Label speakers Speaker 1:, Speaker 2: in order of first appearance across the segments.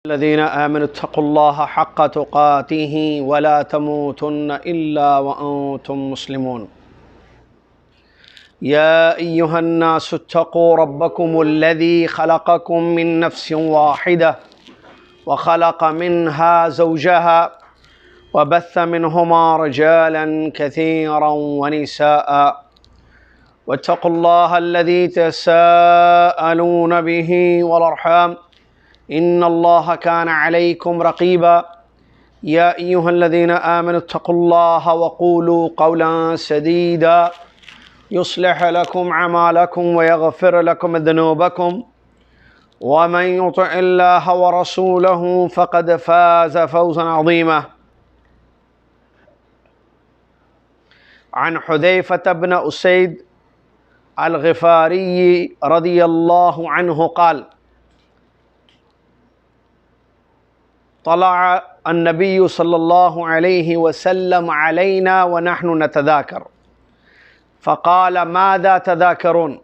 Speaker 1: الذين آمنوا اتقوا الله حق تقاته ولا تموتن إلا وأنتم مسلمون يا أيها الناس اتقوا ربكم الذي خلقكم من نفس واحدة وخلق منها زوجها وبث منهما رجالا كثيرا ونساء واتقوا الله الذي تساءلون به والأرحام إن الله كان عليكم رقيبا يا أيها الذين آمنوا اتقوا الله وقولوا قولا سديدا يصلح لكم أعمالكم ويغفر لكم ذنوبكم ومن يطع الله ورسوله فقد فاز فوزا عظيما عن حذيفة بن أسيد الغفاري رضي الله عنه قال طلع النبي صلى الله عليه وسلم علينا ونحن نتذاكر فقال ماذا تذاكرون؟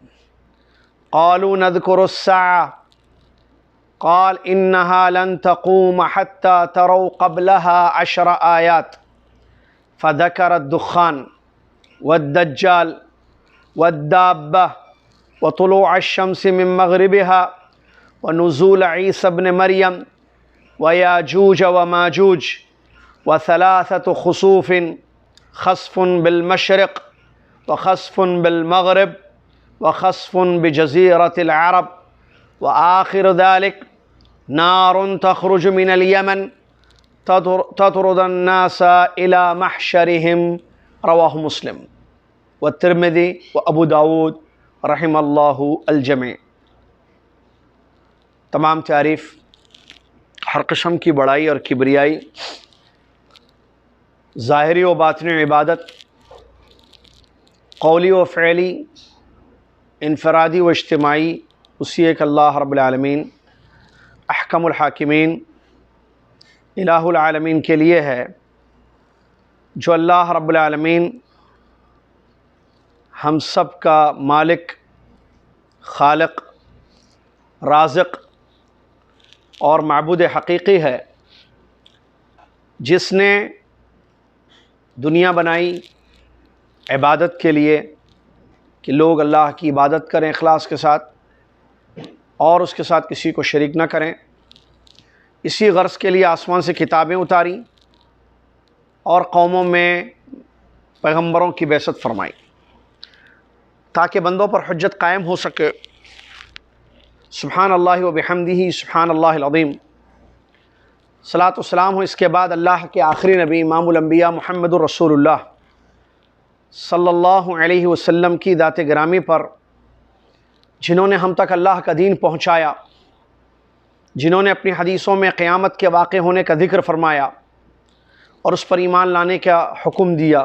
Speaker 1: قالوا نذكر الساعة. قال إنها لن تقوم حتى تروا قبلها 10 آيات، فذكر الدخان والدجال والدابة وطلوع الشمس من مغربها ونزول عيسى بن مريم وياجوج وماجوج وثلاثة خسوف، خسف بالمشرق وخسف بالمغرب وخسف بجزيرة العرب، وآخر ذلك نار تخرج من اليمن تطرد الناس إلى محشرهم. رواه مسلم والترمذي وابو داود رحم اللہ الجميع۔ تمام تعریف، ہر قسم کی بڑائی اور کبریائی، ظاہری و باطنی عبادت، قولی و فعلی، انفرادی و اجتماعی، اسی ایک اللہ رب العالمین احکم الحاکمین الہ العالمین کے لیے ہے، جو اللہ رب العالمین ہم سب کا مالک، خالق، رازق اور معبود حقیقی ہے، جس نے دنیا بنائی عبادت کے لیے کہ لوگ اللہ کی عبادت کریں اخلاص کے ساتھ اور اس کے ساتھ کسی کو شریک نہ کریں۔ اسی غرض کے لیے آسمان سے کتابیں اتاری اور قوموں میں پیغمبروں کی بعثت فرمائی تاکہ بندوں پر حجت قائم ہو سکے۔ سبحان اللہ و بحمدہ سبحان اللہ العظیم۔ صلاۃ و سلام ہو اس کے بعد اللہ کے آخری نبی امام الانبیاء محمد الرسول اللہ صلی اللہ علیہ وسلم کی ذات گرامی پر، جنہوں نے ہم تک اللہ کا دین پہنچایا، جنہوں نے اپنی حدیثوں میں قیامت کے واقع ہونے کا ذکر فرمایا اور اس پر ایمان لانے کا حکم دیا،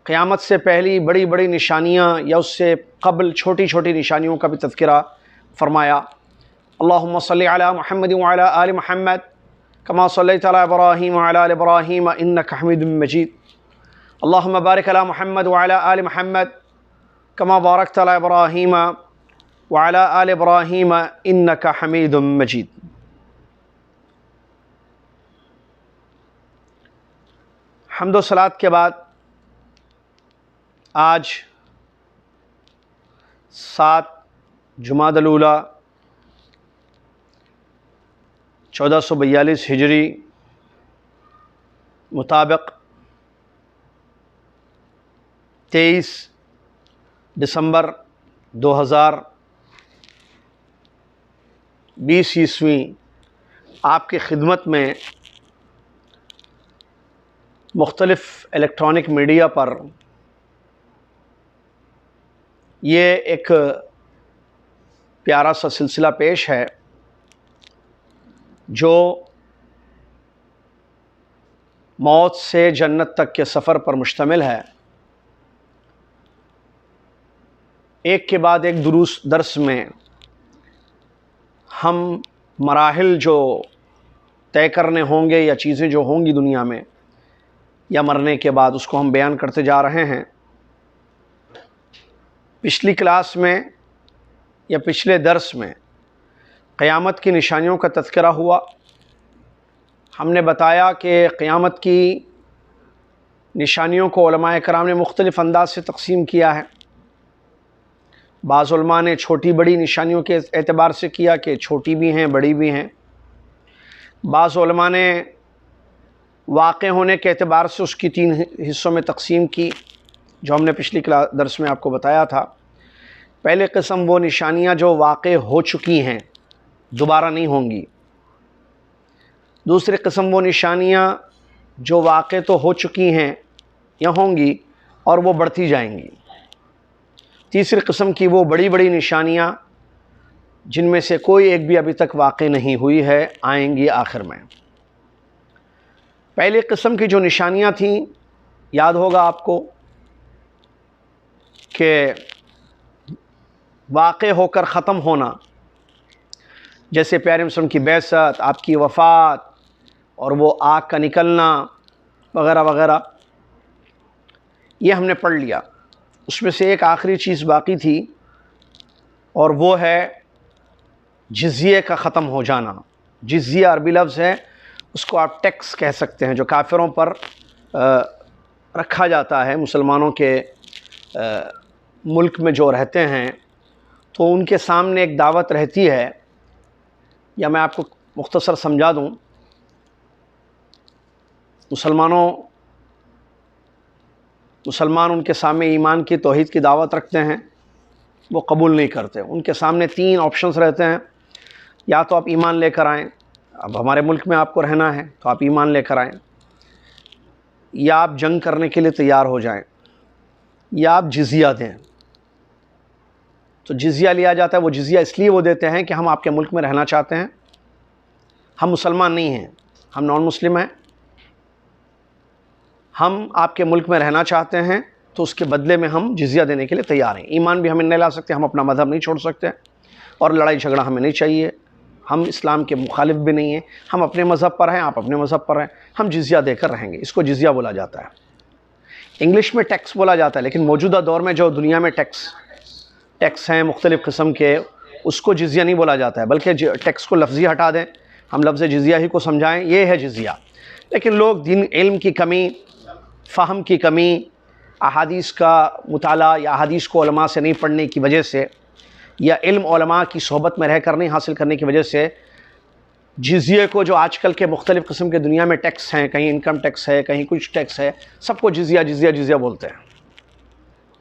Speaker 1: قیامت سے پہلی بڑی بڑی نشانیاں یا اس سے قبل چھوٹی چھوٹی نشانیوں کا بھی تذکرہ فرمایا۔ اللہم صلی علی محمد وعلی آل محمد کما صلیت علی ابراہیم وعلی آل ابراہیم انک حمید مجید۔ اللہم بارک علی محمد وعلی آل محمد کما بارکت علی ابراہیم وعلی آل ابراہیم انک حمید مجید۔ حمد و صلوات کے بعد آج 7 جمادی الاولیٰ 1442 ہجری مطابق 23 دسمبر 2020 عیسوی آپ کی خدمت میں مختلف الیکٹرانک میڈیا پر یہ ایک پیارا سا سلسلہ پیش ہے جو موت سے جنت تک کے سفر پر مشتمل ہے۔ ایک کے بعد ایک درس میں ہم مراحل جو طے کرنے ہوں گے یا چیزیں جو ہوں گی دنیا میں یا مرنے کے بعد، اس کو ہم بیان کرتے جا رہے ہیں۔ پچھلی کلاس میں یا پچھلے درس میں قیامت کی نشانیوں کا تذکرہ ہوا ہم نے بتایا کہ قیامت کی نشانیوں کو علماء کرام نے مختلف انداز سے تقسیم کیا ہے۔ بعض علماء نے چھوٹی بڑی نشانیوں کے اعتبار سے کیا کہ چھوٹی بھی ہیں بڑی بھی ہیں۔ بعض علماء نے واقع ہونے کے اعتبار سے اس کی 3 حصوں میں تقسیم کی، جو ہم نے پچھلی درس میں آپ کو بتایا تھا۔ پہلے قسم وہ نشانیاں جو واقع ہو چکی ہیں، دوبارہ نہیں ہوں گی۔ دوسری قسم وہ نشانیاں جو واقع تو ہو چکی ہیں یا ہوں گی اور وہ بڑھتی جائیں گی۔ تیسری قسم کی وہ بڑی بڑی نشانیاں جن میں سے کوئی ایک بھی ابھی تک واقع نہیں ہوئی ہے، آئیں گی آخر میں۔ پہلی قسم کی جو نشانیاں تھیں، یاد ہوگا آپ کو کہ واقع ہو کر ختم ہونا، جیسے پیارے مسلم کی بعثت، آپ کی وفات اور وہ آگ کا نکلنا وغیرہ وغیرہ، یہ ہم نے پڑھ لیا۔ اس میں سے ایک آخری چیز باقی تھی اور وہ ہے جزیے کا ختم ہو جانا۔ جزیہ عربی لفظ ہے، اس کو آپ ٹیکس کہہ سکتے ہیں، جو کافروں پر رکھا جاتا ہے۔ مسلمانوں کے ملک میں جو رہتے ہیں تو ان کے سامنے ایک دعوت رہتی ہے، یا میں آپ کو مختصر سمجھا دوں۔ مسلمان ان کے سامنے ایمان کی توحید کی دعوت رکھتے ہیں، وہ قبول نہیں کرتے۔ ان کے سامنے 3 آپشنز رہتے ہیں، یا تو آپ ایمان لے کر آئیں، اب ہمارے ملک میں آپ کو رہنا ہے تو آپ ایمان لے کر آئیں، یا آپ جنگ کرنے کے لیے تیار ہو جائیں، یا آپ جزیہ دیں۔ تو جزیہ لیا جاتا ہے، وہ جزیہ اس لیے وہ دیتے ہیں کہ ہم آپ کے ملک میں رہنا چاہتے ہیں، ہم مسلمان نہیں ہیں، ہم نان مسلم ہیں، ہم آپ کے ملک میں رہنا چاہتے ہیں، تو اس کے بدلے میں ہم جزیہ دینے کے لیے تیار ہیں۔ ایمان بھی ہمیں نہیں لا سکتے، ہم اپنا مذہب نہیں چھوڑ سکتے، اور لڑائی جھگڑا ہمیں نہیں چاہیے، ہم اسلام کے مخالف بھی نہیں ہیں، ہم اپنے مذہب پر ہیں، آپ اپنے مذہب پر ہیں، ہم جزیہ دے کر رہیں گے۔ اس کو جزیہ بولا جاتا ہے۔ انگلش میں ٹیکس بولا جاتا ہے، لیکن موجودہ دور میں جو دنیا میں ٹیکس ہیں مختلف قسم کے، اس کو جزیہ نہیں بولا جاتا ہے، بلکہ ٹیکس کو لفظی ہٹا دیں، ہم لفظ جزیہ ہی کو سمجھائیں، یہ ہے جزیہ۔ لیکن لوگ دین علم کی کمی، فہم کی کمی، احادیث کا مطالعہ یا احادیث کو علماء سے نہیں پڑھنے کی وجہ سے، یا علم علماء کی صحبت میں رہ کر نہیں حاصل کرنے کی وجہ سے، جزیے کو، جو آج کل کے مختلف قسم کے دنیا میں ٹیکس ہیں، کہیں انکم ٹیکس ہے، کہیں کچھ ٹیکس ہے، سب کو جزیہ جزیہ جزیہ بولتے ہیں،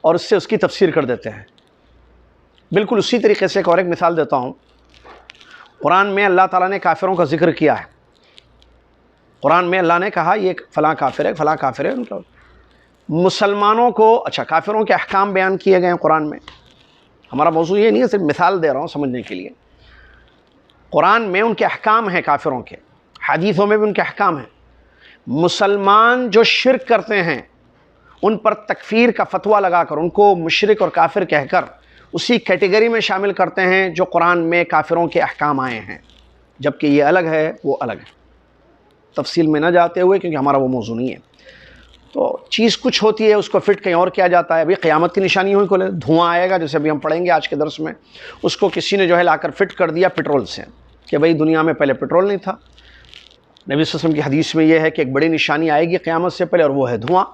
Speaker 1: اور اس سے اس کی تفسیر کر دیتے ہیں۔ بالکل اسی طریقے سے ایک اور مثال دیتا ہوں۔ قرآن میں اللہ تعالیٰ نے کافروں کا ذکر کیا ہے۔ قرآن میں اللہ نے کہا یہ فلاں کافر ہے، فلاں کافر ہے۔ مسلمانوں کو، اچھا، کافروں کے احکام بیان کیے گئے ہیں قرآن میں۔ ہمارا موضوع یہ نہیں ہے، صرف مثال دے رہا ہوں سمجھنے کے لیے۔ قرآن میں ان کے احکام ہیں کافروں کے، حدیثوں میں بھی ان کے احکام ہیں۔ مسلمان جو شرک کرتے ہیں ان پر تکفیر کا فتویٰ لگا کر ان کو مشرک اور کافر کہہ کر اسی کیٹیگری میں شامل کرتے ہیں جو قرآن میں کافروں کے احکام آئے ہیں، جبکہ یہ الگ ہے، وہ الگ ہے۔ تفصیل میں نہ جاتے ہوئے، کیونکہ ہمارا وہ موضوع نہیں ہے، تو چیز کچھ ہوتی ہے، اس کو فٹ کہیں اور کیا جاتا ہے۔ ابھی قیامت کی نشانی ہوئی، کھولے دھواں آئے گا، جیسے ابھی ہم پڑھیں گے آج کے درس میں، اس کو کسی نے جو ہے لا کر فٹ کر دیا پٹرول سے، کہ بھئی دنیا میں پہلے پٹرول نہیں تھا۔ نبی صلی اللہ علیہ وسلم کی حدیث میں یہ ہے کہ ایک بڑی نشانی آئے گی قیامت سے پہلے، اور وہ ہے دھواں۔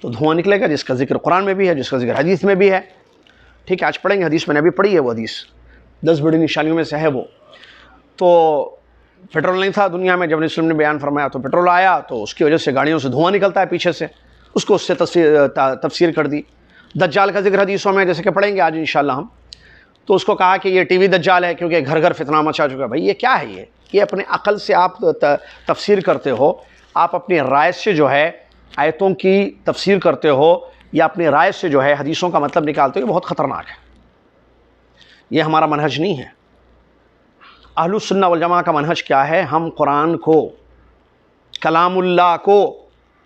Speaker 1: تو دھواں نکلے گا، جس کا ذکر قرآن میں بھی ہے، جس کا ذکر حدیث میں بھی ہے۔ ٹھیک ہے، آج پڑھیں گے، حدیث میں نے ابھی پڑھی ہے وہ حدیث، 10 بڑی نشانیوں میں سے ہے وہ۔ تو پٹرول نہیں تھا دنیا میں، جب نبی صلی اللہ علیہ وسلم نے بیان فرمایا تو پٹرول آیا، تو اس کی وجہ سے گاڑیوں سے دھواں نکلتا ہے پیچھے سے، اس کو اس سے تفسیر کر دی۔ دجال کا ذکر حدیثوں میں جیسے کہ پڑھیں گے آج انشاءاللہ ہم، تو اس کو کہا کہ یہ ٹی وی دجال ہے، کیونکہ گھر گھر فتنہ مچا چکا ہے۔ بھائی یہ کیا ہے؟ یہ اپنے عقل سے آپ تفسیر کرتے ہو، آپ اپنی رائے سے جو ہے آیتوں کی تفسیر کرتے ہو، یا اپنی رائے سے جو ہے حدیثوں کا مطلب نکالتے ہو، یہ بہت خطرناک ہے۔ یہ ہمارا منہج نہیں ہے۔ اہل السنہ والجماعہ کا منہج کیا ہے؟ ہم قرآن کو، کلام اللہ کو،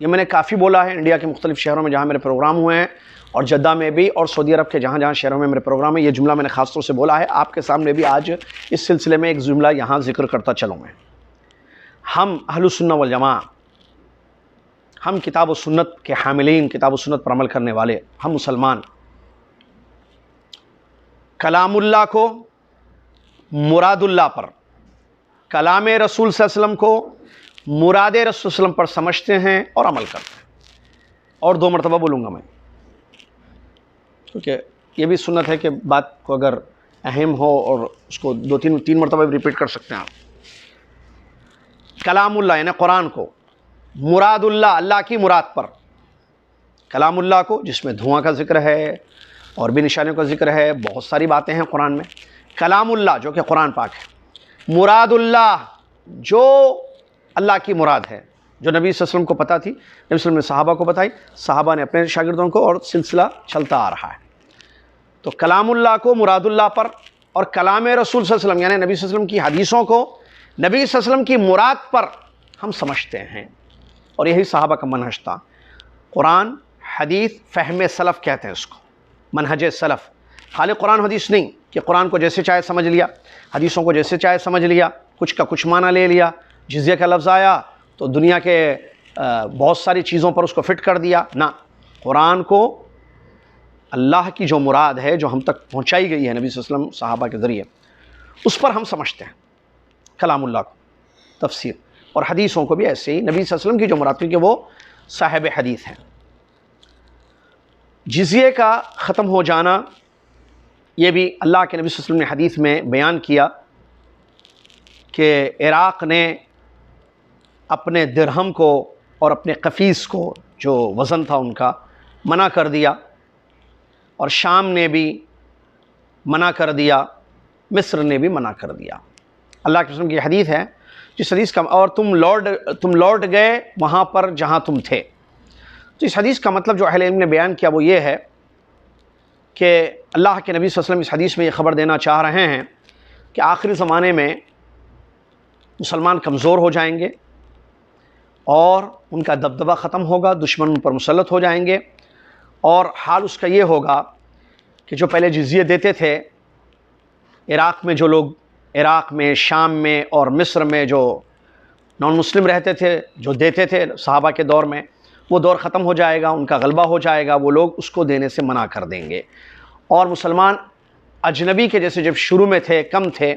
Speaker 1: یہ میں نے کافی بولا ہے انڈیا کے مختلف شہروں میں جہاں میرے پروگرام ہوئے ہیں، اور جدہ میں بھی، اور سعودی عرب کے جہاں جہاں شہروں میں میرے پروگرام ہیں، یہ جملہ میں نے خاص طور سے بولا ہے۔ آپ کے سامنے بھی آج اس سلسلے میں ایک جملہ یہاں ذکر کرتا چلوں میں۔ ہم اہل السنہ والجماعہ، ہم کتاب و سنت کے حاملین، کتاب و سنت پر عمل کرنے والے، ہم مسلمان کلام اللہ کو مراد اللہ پر، کلام رسول صلی اللہ علیہ وسلم کو مراد رسول صلی اللہ علیہ وسلم پر سمجھتے ہیں اور عمل کرتے ہیں. اور 2 مرتبہ بولوں گا میں، کیونکہ یہ بھی سنت ہے کہ بات کو اگر اہم ہو اور اس کو 2-3 مرتبہ بھی ریپیٹ کر سکتے ہیں آپ. کلام اللہ یعنی قرآن کو، مراد اللہ اللہ کی مراد پر، کلام اللہ کو جس میں دھواں کا ذکر ہے اور بھی نشانیوں کا ذکر ہے، بہت ساری باتیں ہیں قرآن میں. کلام اللہ جو کہ قرآن پاک ہے، مراد اللہ جو اللہ کی مراد ہے، جو نبی صلی اللہ علیہ وسلم کو پتہ تھی، نبی صلی اللہ علیہ وسلم نے صحابہ کو بتائی، صحابہ نے اپنے شاگردوں کو، اور سلسلہ چلتا آ رہا ہے. تو کلام اللہ کو مراد اللہ پر، اور کلام رسول صلی اللہ علیہ وسلم یعنی نبی صلی اللہ علیہ وسلم کی حدیثوں کو نبی صلی اللہ علیہ وسلم کی مراد پر ہم سمجھتے ہیں، اور یہی صحابہ کا منہج تھا. قرآن حدیث فہم سلف کہتے ہیں اس کو، منہج سلف. خالی قرآن حدیث نہیں کہ قرآن کو جیسے چاہے سمجھ لیا، حدیثوں کو جیسے چاہے سمجھ لیا، کچھ کا کچھ معنی لے لیا، جزیہ کا لفظ آیا تو دنیا کے بہت ساری چیزوں پر اس کو فٹ کر دیا. نہ، قرآن کو اللہ کی جو مراد ہے، جو ہم تک پہنچائی گئی ہے نبی صلی اللہ علیہ وسلم صحابہ کے ذریعے، اس پر ہم سمجھتے ہیں کلام اللہ کو، تفسیر. اور حدیثوں کو بھی ایسے ہی نبی صلی اللہ علیہ وسلم کی جو مراد، کیونکہ وہ صاحب حدیث ہیں. جزیے کا ختم ہو جانا، یہ بھی اللہ کے نبی صلی اللہ علیہ وسلم نے حدیث میں بیان کیا کہ عراق نے اپنے درہم کو اور اپنے قفیس کو جو وزن تھا ان کا منع کر دیا، اور شام نے بھی منع کر دیا، مصر نے بھی منع کر دیا. اللہ کے رسول کی حدیث ہے جس حدیث کا اور تم لوٹ گئے وہاں پر جہاں تم تھے. تو اس حدیث کا مطلب جو اہل علم نے بیان کیا وہ یہ ہے کہ اللہ کے نبی صلی اللہ علیہ وسلم اس حدیث میں یہ خبر دینا چاہ رہے ہیں کہ آخری زمانے میں مسلمان کمزور ہو جائیں گے اور ان کا دبدبہ ختم ہوگا، دشمن ان پر مسلط ہو جائیں گے، اور حال اس کا یہ ہوگا کہ جو پہلے جزیے دیتے تھے عراق میں، جو لوگ عراق میں، شام میں اور مصر میں جو نان مسلم رہتے تھے، جو دیتے تھے صحابہ کے دور میں، وہ دور ختم ہو جائے گا، ان کا غلبہ ہو جائے گا، وہ لوگ اس کو دینے سے منع کر دیں گے، اور مسلمان اجنبی کے جیسے جب شروع میں تھے، کم تھے،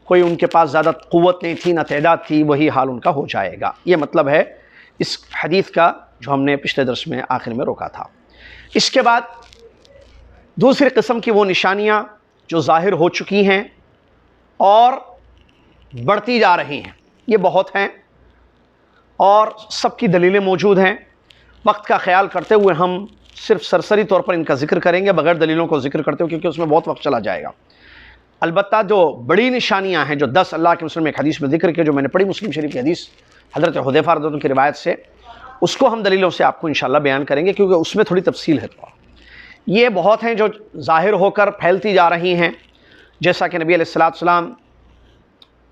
Speaker 1: کوئی ان کے پاس زیادہ قوت نہیں تھی، نہ تعداد تھی، وہی حال ان کا ہو جائے گا. یہ مطلب ہے اس حدیث کا جو ہم نے پچھلے درس میں آخر میں روکا تھا. اس کے بعد دوسری قسم کی وہ نشانیاں جو ظاہر ہو چکی ہیں اور بڑھتی جا رہی ہیں، یہ بہت ہیں اور سب کی دلیلیں موجود ہیں. وقت کا خیال کرتے ہوئے ہم صرف سرسری طور پر ان کا ذکر کریں گے، بغیر دلیلوں کو ذکر کرتے ہوئے، کیونکہ اس میں بہت وقت چلا جائے گا. البتہ جو بڑی نشانیاں ہیں، جو 10 اللہ کے رسول نے ایک حدیث میں ذکر کیا، جو میں نے پڑھی مسلم شریف کی حدیث حضرت حذیفہ رضی اللہ عنہ کی روایت سے، اس کو ہم دلیلوں سے آپ کو انشاءاللہ بیان کریں گے، کیونکہ اس میں تھوڑی تفصیل ہے. یہ بہت ہیں جو ظاہر ہو کر پھیلتی جا رہی ہیں، جیسا کہ نبی علیہ السلام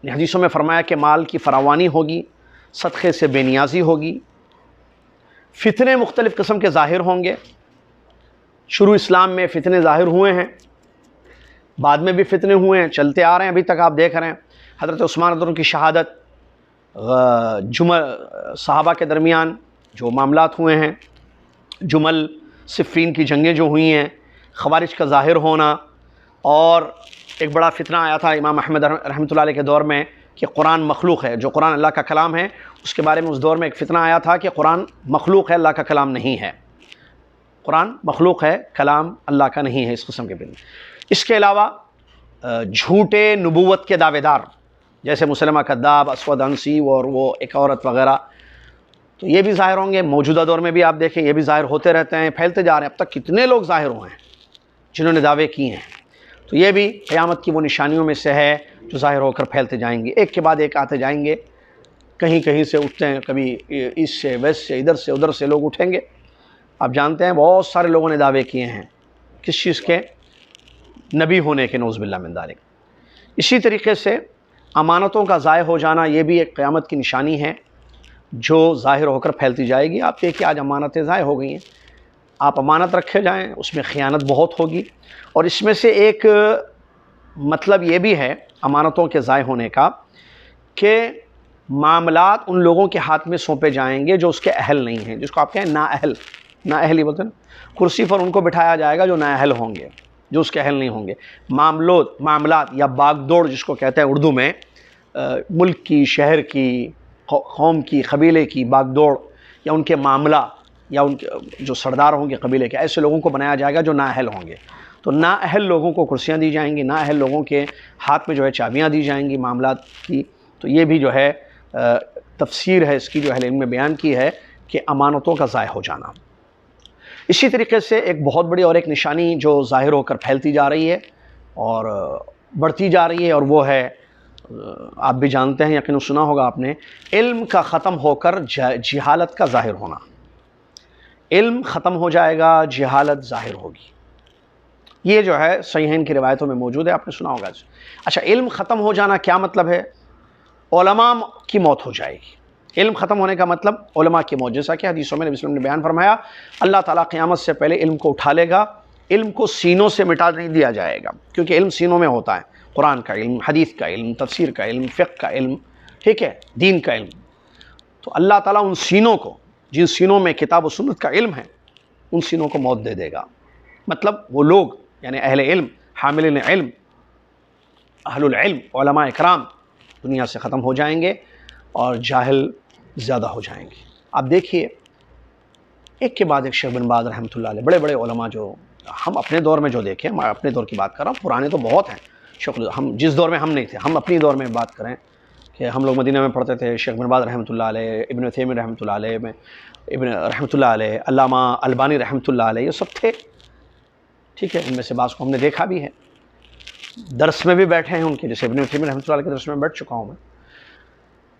Speaker 1: نے حدیثوں میں فرمایا کہ مال کی فراوانی ہوگی، صدقے سے بے نیازی ہوگی، فتنے مختلف قسم کے ظاہر ہوں گے. شروع اسلام میں فتنے ظاہر ہوئے ہیں، بعد میں بھی فتنے ہوئے ہیں، چلتے آ رہے ہیں، ابھی تک آپ دیکھ رہے ہیں. حضرت عثمان رضی اللہ عنہ کی شہادت، صحابہ کے درمیان جو معاملات ہوئے ہیں، جمل، صفین کی جنگیں جو ہوئی ہیں، خوارج کا ظاہر ہونا، اور ایک بڑا فتنہ آیا تھا امام احمد رحمۃ اللہ علیہ کے دور میں کہ قرآن مخلوق ہے، جو قرآن اللہ کا کلام ہے، اس کے بارے میں اس دور میں ایک فتنہ آیا تھا کہ قرآن مخلوق ہے، اللہ کا کلام نہیں ہے. قرآن مخلوق ہے، کلام اللہ کا نہیں ہے، اس قسم کے بن. اس کے علاوہ جھوٹے نبوت کے دعوے دار جیسے مسلمہ کذاب، اسود عنسی اور وہ ایک عورت وغیرہ، تو یہ بھی ظاہر ہوں گے. موجودہ دور میں بھی آپ دیکھیں یہ بھی ظاہر ہوتے رہتے ہیں، پھیلتے جا رہے ہیں. اب تک کتنے لوگ ظاہر ہوئے ہیں جنہوں نے دعوے کیے ہیں. تو یہ بھی قیامت کی وہ نشانیوں میں سے ہے جو ظاہر ہو کر پھیلتے جائیں گے، ایک کے بعد ایک آتے جائیں گے. کہیں کہیں سے اٹھتے ہیں، کبھی ایسٹ سے، ویسٹ سے، ادھر سے ادھر سے لوگ اٹھیں گے. آپ جانتے ہیں بہت سارے لوگوں نے دعوے کیے ہیں، کس چیز کے؟ نبی ہونے کے، نعوذ باللہ من ذالک. اسی طریقے سے امانتوں کا ضائع ہو جانا، یہ بھی ایک قیامت کی نشانی ہے جو ظاہر ہو کر پھیلتی جائے گی. آپ دیکھیں آج امانتیں ضائع ہو گئی ہیں. آپ امانت رکھے جائیں، اس میں خیانت بہت ہوگی. اور اس میں سے ایک مطلب یہ بھی ہے امانتوں کے ضائع ہونے کا کہ معاملات ان لوگوں کے ہاتھ میں سونپے جائیں گے جو اس کے اہل نہیں ہیں، جس کو آپ کہیں نااہل. نااہل ہی بولتے ہیں نا، کرسی پر ان کو بٹھایا جائے گا جو نااہل ہوں گے، جو اس کے اہل نہیں ہوں گے. معاملات یا باغ دوڑ جس کو کہتے ہیں اردو میں، ملک کی، شہر کی، قوم کی، قبیلے کی باغ دوڑ یا ان کے معاملہ یا ان کے جو سردار ہوں گے قبیلے کے، ایسے لوگوں کو بنایا جائے گا جو نااہل ہوں گے. تو نااہل لوگوں کو کرسیاں دی جائیں گی، نااہل لوگوں کے ہاتھ میں جو ہے چابیاں دی جائیں گی معاملات کی. تو یہ بھی جو ہے تفسیر ہے اس کی جو اہل علم نے بیان کی ہے کہ امانتوں کا ضائع ہو جانا. اسی طریقے سے ایک بہت بڑی اور ایک نشانی جو ظاہر ہو کر پھیلتی جا رہی ہے اور بڑھتی جا رہی ہے، اور وہ ہے، آپ بھی جانتے ہیں، یقیناً سنا ہوگا آپ نے، علم کا ختم ہو کر جہالت کا ظاہر ہونا. علم ختم ہو جائے گا، جہالت ظاہر ہوگی. یہ جو ہے صحیحین کی روایتوں میں موجود ہے، آپ نے سنا ہوگا. اچھا، علم ختم ہو جانا کیا مطلب ہے؟ علماء کی موت ہو جائے گی. علم ختم ہونے کا مطلب علماء کی موت، جیسا کہ حدیثوں میں نبی صلی اللہ علیہ وسلم نے بیان فرمایا، اللہ تعالیٰ قیامت سے پہلے علم کو اٹھا لے گا. علم کو سینوں سے مٹا نہیں دیا جائے گا، کیونکہ علم سینوں میں ہوتا ہے. قرآن کا علم، حدیث کا علم، تفسیر کا علم، فقہ کا علم، ٹھیک ہے، دین کا علم. تو اللہ تعالیٰ ان سینوں کو، جن سینوں میں کتاب و سنت کا علم ہے، ان سینوں کو موت دے دے گا. مطلب وہ لوگ، یعنی اہل علم، حاملین علم، اہل العلم، علماء اکرام دنیا سے ختم ہو جائیں گے اور جاہل زیادہ ہو جائیں گے. آپ دیکھیے ایک کے بعد ایک شیخ بن باز رحمۃ اللہ علیہ، بڑے بڑے علماء جو ہم اپنے دور میں جو دیکھیں، میں اپنے دور کی بات کر رہا ہوں، پرانے تو بہت ہیں. ہم جس دور میں ہم نہیں تھے، ہم اپنی دور میں بات کریں کہ ہم لوگ مدینہ میں پڑھتے تھے، شیخ بن باز رحمۃ اللہ علیہ، ابن عثیمین رحمۃ اللہ علیہ، ابن رحمۃ اللہ علیہ، علامہ البانی رحمۃ اللہ علیہ، یہ سب تھے. ٹھیک ہے، ان میں سے بعض کو ہم نے دیکھا بھی ہے، درس میں بھی بیٹھے ہیں ان کے، جیسے ابن عثیمین رحمۃ اللہ علیہ کے درس میں بیٹھ چکا ہوں میں.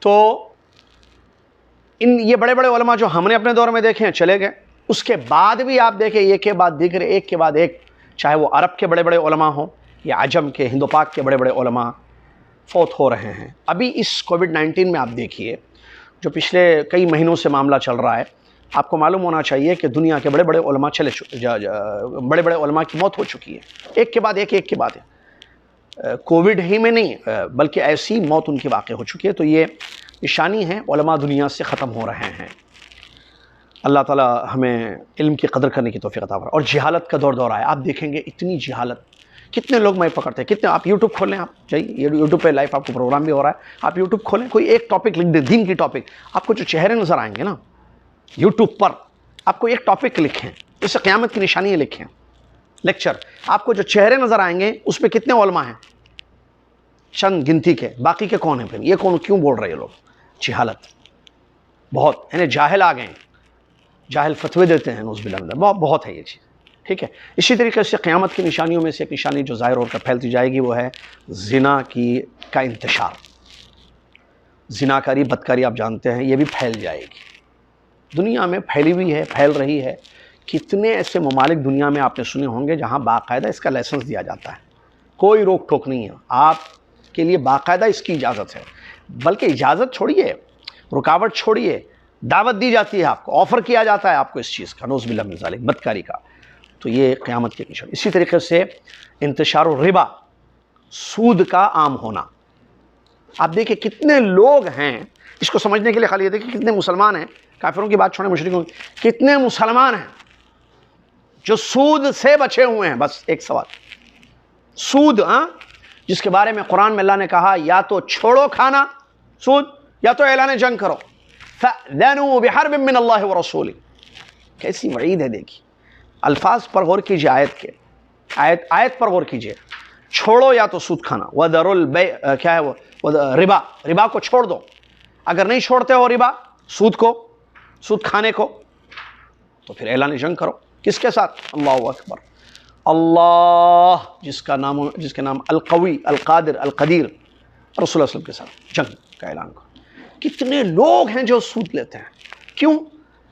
Speaker 1: تو یہ بڑے بڑے علماء جو ہم نے اپنے دور میں دیکھے ہیں چلے گئے. اس کے بعد بھی آپ دیکھیں ایک کے بعد دیگر، ایک کے بعد ایک، چاہے وہ عرب کے بڑے بڑے علماء ہوں یا عجم کے، ہند و پاک کے بڑے بڑے علماء فوت ہو رہے ہیں. ابھی اس کووڈ-19 میں آپ دیکھیے جو پچھلے کئی مہینوں سے معاملہ چل رہا ہے، آپ کو معلوم ہونا چاہیے کہ دنیا کے بڑے بڑے علماء بڑے بڑے علماء کی موت ہو چکی ہے، ایک کے بعد ایک، ایک کے بعد ایک. کووڈ ہی میں نہیں بلکہ ایسی موت ان کی واقع ہو چکی ہے. تو یہ نشانی ہے، علماء دنیا سے ختم ہو رہے ہیں. اللہ تعالیٰ ہمیں علم کی قدر کرنے کی توفیق عطا فرمائے. اور جہالت کا دور آیا، آپ دیکھیں گے اتنی جہالت، کتنے لوگ میں پکڑتے ہیں، کتنے. آپ یوٹیوب کھولیں، آپ جائیے یوٹیوب پہ لائیو آپ کو پروگرام بھی ہو رہا ہے، آپ یوٹیوب کھولیں، کوئی ایک ٹاپک لکھ دیں، دین کی ٹاپک، آپ کو جو چہرے نظر آئیں گے نا یوٹیوب پر، آپ کو ایک ٹاپک لکھیں، جیسے قیامت کی نشانیاں لکھیں، لیکچر، آپ کو جو چہرے نظر آئیں گے اس پہ کتنے علماء ہیں؟ چند گنتی کے، باقی کے کون ہیں؟ پھر یہ کون کیوں بول رہے ہیں لوگ؟ جہالت بہت، یعنی جاہل آ گئے ہیں، جاہل فتوے دیتے ہیں، نعوذ باللہ، بہت ہے یہ چیز. ٹھیک ہے. اسی طریقے سے قیامت کی نشانیوں میں سے ایک نشانی جو ظاہر ہو کر پھیلتی جائے گی وہ ہے زنا کا انتشار. زناکاری، بدکاری آپ جانتے ہیں، یہ بھی پھیل جائے گی. دنیا میں پھیلی ہوئی ہے، پھیل رہی ہے. کتنے ایسے ممالک دنیا میں آپ نے سنے ہوں گے جہاں باقاعدہ اس کا لائسنس دیا جاتا ہے، کوئی روک ٹوک نہیں ہے، آپ کے لیے باقاعدہ اس کی اجازت ہے. بلکہ اجازت چھوڑیے، رکاوٹ چھوڑیے، دعوت دی جاتی ہے آپ کو، آفر کیا جاتا ہے آپ کو اس چیز کا، نعوذ باللہ من ذالک، بدکاری کا. تو یہ قیامت کی نشانی. اسی طریقے سے انتشار الربا، سود کا عام ہونا. آپ دیکھیں کتنے لوگ ہیں، اس کو سمجھنے کے لیے خالی یہ دیکھیں کتنے مسلمان ہیں، کافروں کی بات چھوڑیں، مشرکوں کی، کتنے مسلمان ہیں جو سود سے بچے ہوئے ہیں. بس ایک سوال، سود، جس کے بارے میں قرآن میں اللہ نے کہا یا تو چھوڑو کھانا سود یا تو اعلان جنگ کرو، فَأْذَنُوا بِحَرْبٍ مِّنَ اللَّهِ وَرَسُولِهِ. کیسی وعید ہے دیکھیے. الفاظ پر غور کیجیے، آیت کے، آیت پر غور کیجیے. چھوڑو یا تو سود کھانا، وَذَرُوا الْبَيْعَ، کیا ہے وہ، ربا کو چھوڑ دو. اگر نہیں چھوڑتے ہو ربا، سود کھانے کو، تو پھر اعلان جنگ کرو. کس کے ساتھ؟ اللہ اکبر، اللہ جس کا نام القوی، القادر، القدیر، رسول اللہ صلی اللہ علیہ وسلم کے ساتھ جنگ کا اعلان کرو. کتنے لوگ ہیں جو سود لیتے ہیں، کیوں؟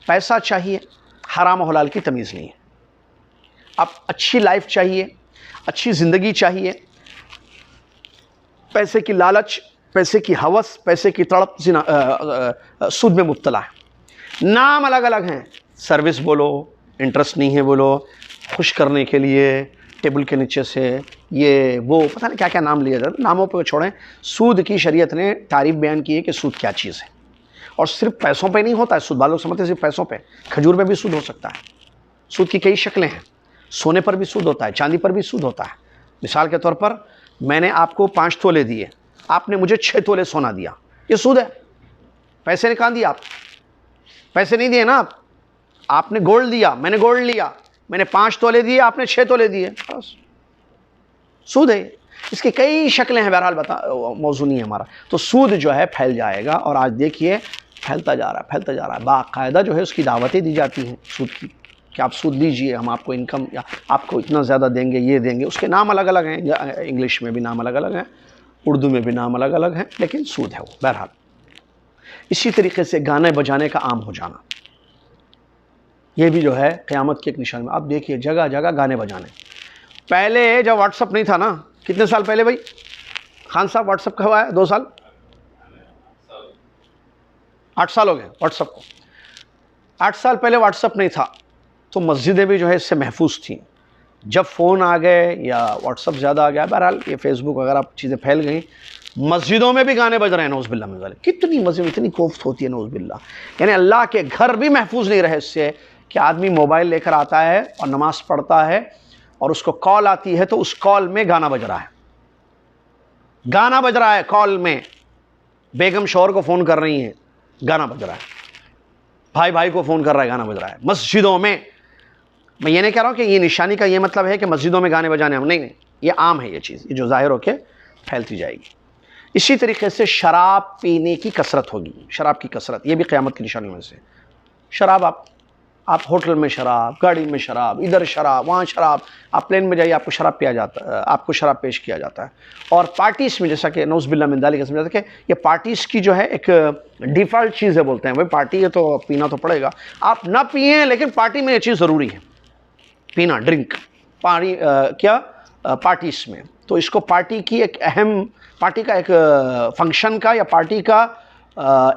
Speaker 1: پیسہ چاہیے، حرام و حلال کی تمیز نہیں ہے. اب اچھی لائف چاہیے، اچھی زندگی چاہیے، پیسے کی لالچ، پیسے کی ہوس، پیسے کی تڑپ سود میں مبتلا ہے. نام الگ الگ ہیں، سروس بولو، انٹرسٹ نہیں ہے بولو، خوش کرنے کے لیے ٹیبل کے نیچے سے یہ وہ پتہ نہیں کیا کیا نام لیا جاتا. ناموں پہ چھوڑیں. سود کی شریعت نے تعریف بیان کی ہے کہ سود کیا چیز ہے، اور صرف پیسوں پہ نہیں ہوتا ہے سود. بالوں سمجھتے صرف پیسوں پہ، کھجور میں بھی سود ہو سکتا ہے. سود کی کئی شکلیں ہیں، سونے پر بھی سود ہوتا ہے، چاندی پر بھی سود ہوتا ہے. مثال کے طور پر میں نے آپ کو 5 تولے دیے، آپ نے مجھے 6 تولے سونا دیا، یہ سود ہے. پیسے نے کہاں دیا؟ آپ پیسے نہیں دیے نا، آپ نے گولڈ دیا، میں نے گولڈ لیا، میں نے 5 تولے دیے، آپ نے 6 تولے دیے، بس سود ہے۔ اس کی کئی شکلیں ہیں، بہرحال موضوع نہیں ہے ہمارا۔ تو سود جو ہے پھیل جائے گا، اور آج دیکھیے پھیلتا جا رہا ہے، پھیلتا جا رہا ہے۔ باقاعدہ جو ہے اس کی دعوتیں دی جاتی ہیں سود کی، کہ آپ سود لیجئے، ہم آپ کو انکم، یا آپ کو اتنا زیادہ دیں گے، یہ دیں گے۔ اس کے نام الگ الگ ہیں، انگلش میں بھی نام الگ الگ ہیں، اردو میں بھی نام الگ الگ ہیں، لیکن سود ہے وہ۔ بہرحال اسی طریقے سے گانے بجانے کا عام ہو جانا، یہ بھی جو ہے قیامت کی ایک نشانی میں۔ آپ دیکھیے جگہ جگہ گانے بجانے۔ پہلے جب واٹس اپ نہیں تھا نا، کتنے سال پہلے بھائی خان صاحب واٹس اپ کا ہوا ہے؟ 2 سال 8 سال ہو گئے واٹس اپ کو۔ 8 سال پہلے واٹس اپ نہیں تھا تو مسجدیں بھی جو ہے اس سے محفوظ تھیں۔ جب فون آ گئے یا واٹس اپ زیادہ آ گیا، بہرحال یہ فیس بک وغیرہ چیزیں پھیل گئیں، مسجدوں میں بھی گانے بج رہے ہیں، نعوذ باللہ من ذالک۔ کتنی مسجد میں اتنی کوفت ہوتی ہے، نعوذ باللہ۔ یعنی اللہ کے گھر بھی محفوظ نہیں رہے اس سے کہ آدمی موبائل لے کر آتا ہے اور نماز پڑھتا ہے، اور اس کو کال آتی ہے تو اس کال میں گانا بج رہا ہے، گانا بج رہا ہے کال میں، بیگم شوہر کو فون کر رہی ہیں، گانا بج رہا ہے، بھائی بھائی کو فون کر رہا ہے، گانا بج رہا ہے مسجدوں میں۔ میں یہ نہیں کہہ رہا ہوں کہ یہ نشانی کا یہ مطلب ہے کہ مسجدوں میں گانے بجانے ہم، نہیں، یہ عام ہے، یہ چیز یہ جو ظاہر ہو کے پھیلتی جائے گی۔ اسی طریقے سے شراب پینے کی کثرت ہوگی، شراب کی کثرت، یہ بھی قیامت کی نشانیوں میں سے۔ شراب آپ ہوٹل میں شراب، گاڑی میں شراب، ادھر شراب، وہاں شراب، آپ پلین میں جائیے آپ کو شراب پیا جاتا ہے، آپ کو شراب پیش کیا جاتا ہے۔ اور پارٹیز میں، جیسا کہ نعوذ باللہ من ذالک سمجھا کہ یہ پارٹیز کی جو ہے ایک ڈیفالٹ چیز ہے، بولتے ہیں بھائی پارٹی ہے تو پینا تو پڑے گا، آپ نہ پئیں لیکن پارٹی میں یہ چیز ضروری ہے، پینا، ڈرنک، پارٹیز میں۔ تو اس کو پارٹی کی ایک اہم، پارٹی کا ایک فنکشن کا یا پارٹی کا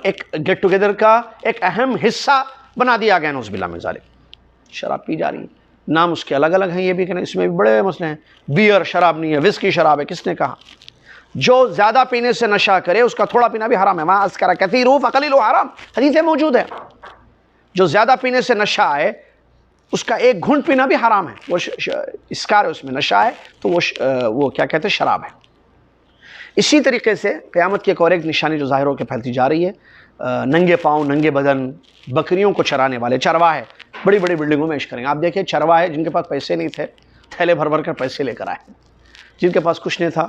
Speaker 1: ایک گیٹ ٹوگیدر کا ایک اہم حصہ بنا دیا گیا، نعوذ باللہ من ذالک۔ شراب پی جا رہی ہے، نام اس کے الگ الگ ہیں، یہ بھی کہ اس میں بھی بڑے مسئلے ہیں۔ بیئر شراب نہیں ہے، وسکی شراب ہے، کس نے کہا؟ جو زیادہ پینے سے نشہ کرے اس کا تھوڑا پینا بھی حرام ہے، وہاں اذکر کثیر فقلیل حرام، حدیث موجود ہے۔ جو زیادہ پینے سے نشہ آئے اس کا 1 گھونٹ پینا بھی حرام ہے، وہ اسکار ہے، اس میں نشہ ہے، تو وہ کیا کہتے ہیں، شراب ہے۔ اسی طریقے سے قیامت کی ایک اور ایک نشانی جو ظاہر ہو کے پھیلتی جا رہی ہے، ننگے پاؤں ننگے بدن بکریوں کو چرانے والے چرواہے بڑی بڑی بلڈنگوں میں عیش کریں گے۔ آپ دیکھیں چرواہے جن کے پاس پیسے نہیں تھے، تھیلے بھر بھر کر پیسے لے کر آئے، جن کے پاس کچھ نہیں تھا،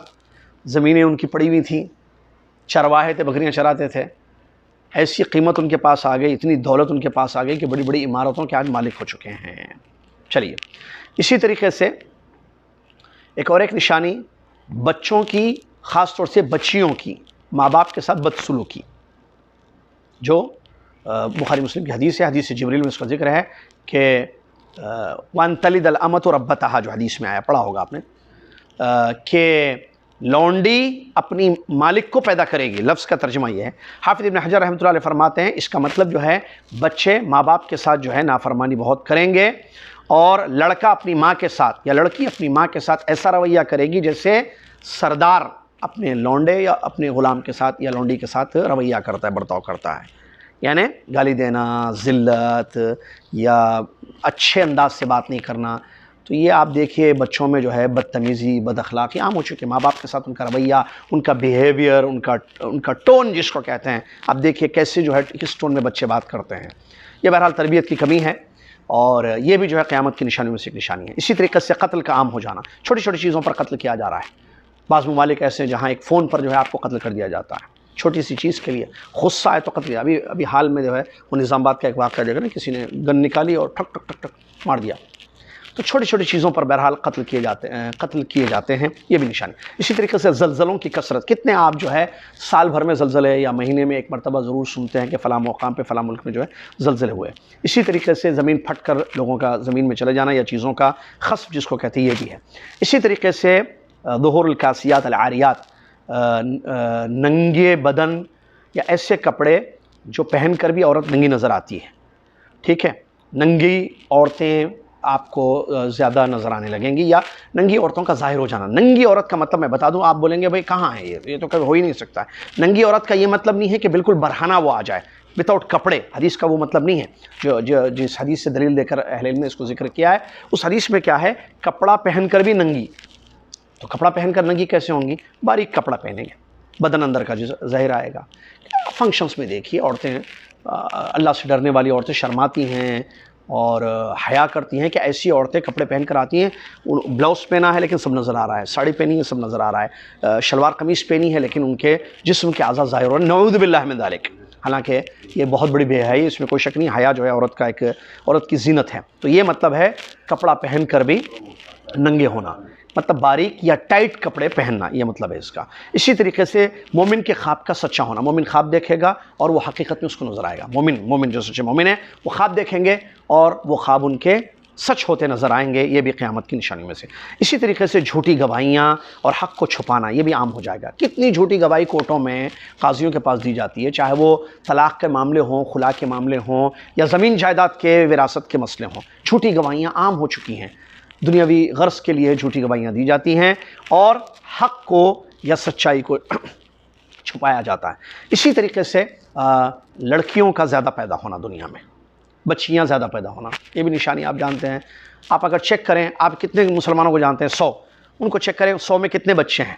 Speaker 1: زمینیں ان کی پڑی ہوئی تھیں، چرواہے تھے، بکریاں چراتے تھے، ایسی قیمت ان کے پاس آ گئی، اتنی دولت ان کے پاس آ گئی کہ بڑی بڑی عمارتوں کے آج مالک ہو چکے ہیں۔ چلیے اسی طریقے سے ایک اور ایک نشانی بچوں کی، خاص طور سے بچیوں کی ماں باپ کے ساتھ بدسلوکی، جو بخاری مسلم کی حدیث ہے، حدیث جبریل میں اس کا ذکر ہے کہ وَأَن تَلِدَ الْأَمَةُ رَبَّتَهَا، جو حدیث میں آیا، پڑھا ہوگا آپ نے، کہ لونڈی اپنی مالک کو پیدا کرے گی، لفظ کا ترجمہ یہ ہے۔ حافظ ابن حجر رحمۃ اللہ علیہ فرماتے ہیں اس کا مطلب جو ہے بچے ماں باپ کے ساتھ جو ہے نافرمانی بہت کریں گے، اور لڑکا اپنی ماں کے ساتھ یا لڑکی اپنی ماں کے ساتھ ایسا رویہ کرے گی جیسے سردار اپنے لونڈے یا اپنے غلام کے ساتھ یا لونڈی کے ساتھ رویہ کرتا ہے، برتاؤ کرتا ہے، یعنی گالی دینا، ذلت، یا اچھے انداز سے بات نہیں کرنا۔ تو یہ آپ دیکھیے بچوں میں جو ہے بدتمیزی، بد اخلاقی عام ہو چکے، ماں باپ کے ساتھ ان کا رویہ، ان کا بیہیویئر، ان کا ٹون جس کو کہتے ہیں، آپ دیکھیے کیسے جو ہے کس ٹون میں بچے بات کرتے ہیں۔ یہ بہرحال تربیت کی کمی ہے، اور یہ بھی جو ہے قیامت کی نشانیوں میں سے ایک نشانی ہے۔ اسی طریقے سے قتل کا عام ہو جانا، چھوٹی چھوٹی چیزوں پر قتل کیا جا رہا ہے۔ بعض ممالک ایسے ہیں جہاں ایک فون پر جو ہے آپ کو قتل کر دیا جاتا ہے، چھوٹی سی چیز کے لیے غصہ ہے تو قتل کیا۔ ابھی حال میں جو ہے وہ نظام آباد کا ایک واقعہ دیکھا نا، کسی نے گن نکالی اور ٹھک ٹک ٹک ٹک مار دیا۔ تو چھوٹی چھوٹی چیزوں پر بہرحال قتل کیے جاتے ہیں، یہ بھی نشانی۔ اسی طریقے سے زلزلوں کی کثرت، کتنے آپ جو ہے سال بھر میں زلزلے یا مہینے میں ایک مرتبہ ضرور سنتے ہیں کہ فلاں مقام پہ فلاں ملک میں جو ہے زلزلے ہوئے۔ اسی طریقے سے زمین پھٹ کر لوگوں کا زمین میں چلے جانا یا چیزوں کا خسف جس کو کہتے ہیں، یہ بھی ہے۔ اسی طریقے سے ظہور الکاسیات العاریات، ننگے بدن یا ایسے کپڑے جو پہن کر بھی عورت ننگی نظر آتی ہے، ٹھیک ہے، ننگی عورتیں آپ کو زیادہ نظر آنے لگیں گی، یا ننگی عورتوں کا ظاہر ہو جانا۔ ننگی عورت کا مطلب میں بتا دوں، آپ بولیں گے بھائی کہاں ہے یہ تو کبھی ہو ہی نہیں سکتا ہے۔ ننگی عورت کا یہ مطلب نہیں ہے کہ بالکل برہنہ وہ آ جائے وداؤٹ کپڑے، حدیث کا وہ مطلب نہیں ہے۔ جس حدیث سے دلیل دے کر اہل علم نے اس کو ذکر کیا ہے، اس حدیث میں کیا ہے، کپڑا پہن کر بھی ننگی۔ تو کپڑا پہن کر ننگی کیسے ہوں گی؟ باریک کپڑا پہنیں گے، بدن اندر کا جو ظاہر آئے گا۔ بہت فنکشنز میں دیکھیے عورتیں اللہ سے ڈرنے والی عورتیں شرماتی ہیں اور حیا کرتی ہیں کہ ایسی عورتیں کپڑے پہن کر آتی ہیں، بلاؤز پہنا ہے لیکن سب نظر آ رہا ہے، ساڑی پہنی ہے سب نظر آ رہا ہے، شلوار قمیص پہنی ہے لیکن ان کے جسم کے اعضاء ظاہر ہو رہے ہیں، نعوذ باللہ من ذالک۔ حالانکہ یہ بہت بڑی بے حیائی، اس میں کوئی شک نہیں، حیا جو ہے عورت کا ایک عورت کی زینت ہے۔ تو یہ مطلب ہے کپڑا پہن کر بھی ننگے ہونا، مطلب باریک یا ٹائٹ کپڑے پہننا، یہ مطلب ہے اس کا۔ اسی طریقے سے مومن کے خواب کا سچا ہونا، مومن خواب دیکھے گا اور وہ حقیقت میں اس کو نظر آئے گا۔ مومن جو سچے مومن ہیں وہ خواب دیکھیں گے اور وہ خواب ان کے سچ ہوتے نظر آئیں گے، یہ بھی قیامت کی نشانیوں میں سے۔ اسی طریقے سے جھوٹی گواہیاں اور حق کو چھپانا، یہ بھی عام ہو جائے گا۔ کتنی جھوٹی گواہی کورٹوں میں قاضیوں کے پاس دی جاتی ہے، چاہے وہ طلاق کے معاملے ہوں، خلا کے معاملے ہوں یا زمین جائیداد کے وراثت کے مسئلے ہوں، جھوٹی گواہیاں عام ہو چکی ہیں۔ دنیاوی غرض کے لیے جھوٹی گواہیاں دی جاتی ہیں اور حق کو یا سچائی کو چھپایا جاتا ہے۔ اسی طریقے سے لڑکیوں کا زیادہ پیدا ہونا، دنیا میں بچیاں زیادہ پیدا ہونا، یہ بھی نشانی آپ جانتے ہیں۔ آپ اگر چیک کریں، آپ کتنے مسلمانوں کو جانتے ہیں؟ 100، ان کو چیک کریں 100 میں کتنے بچے ہیں۔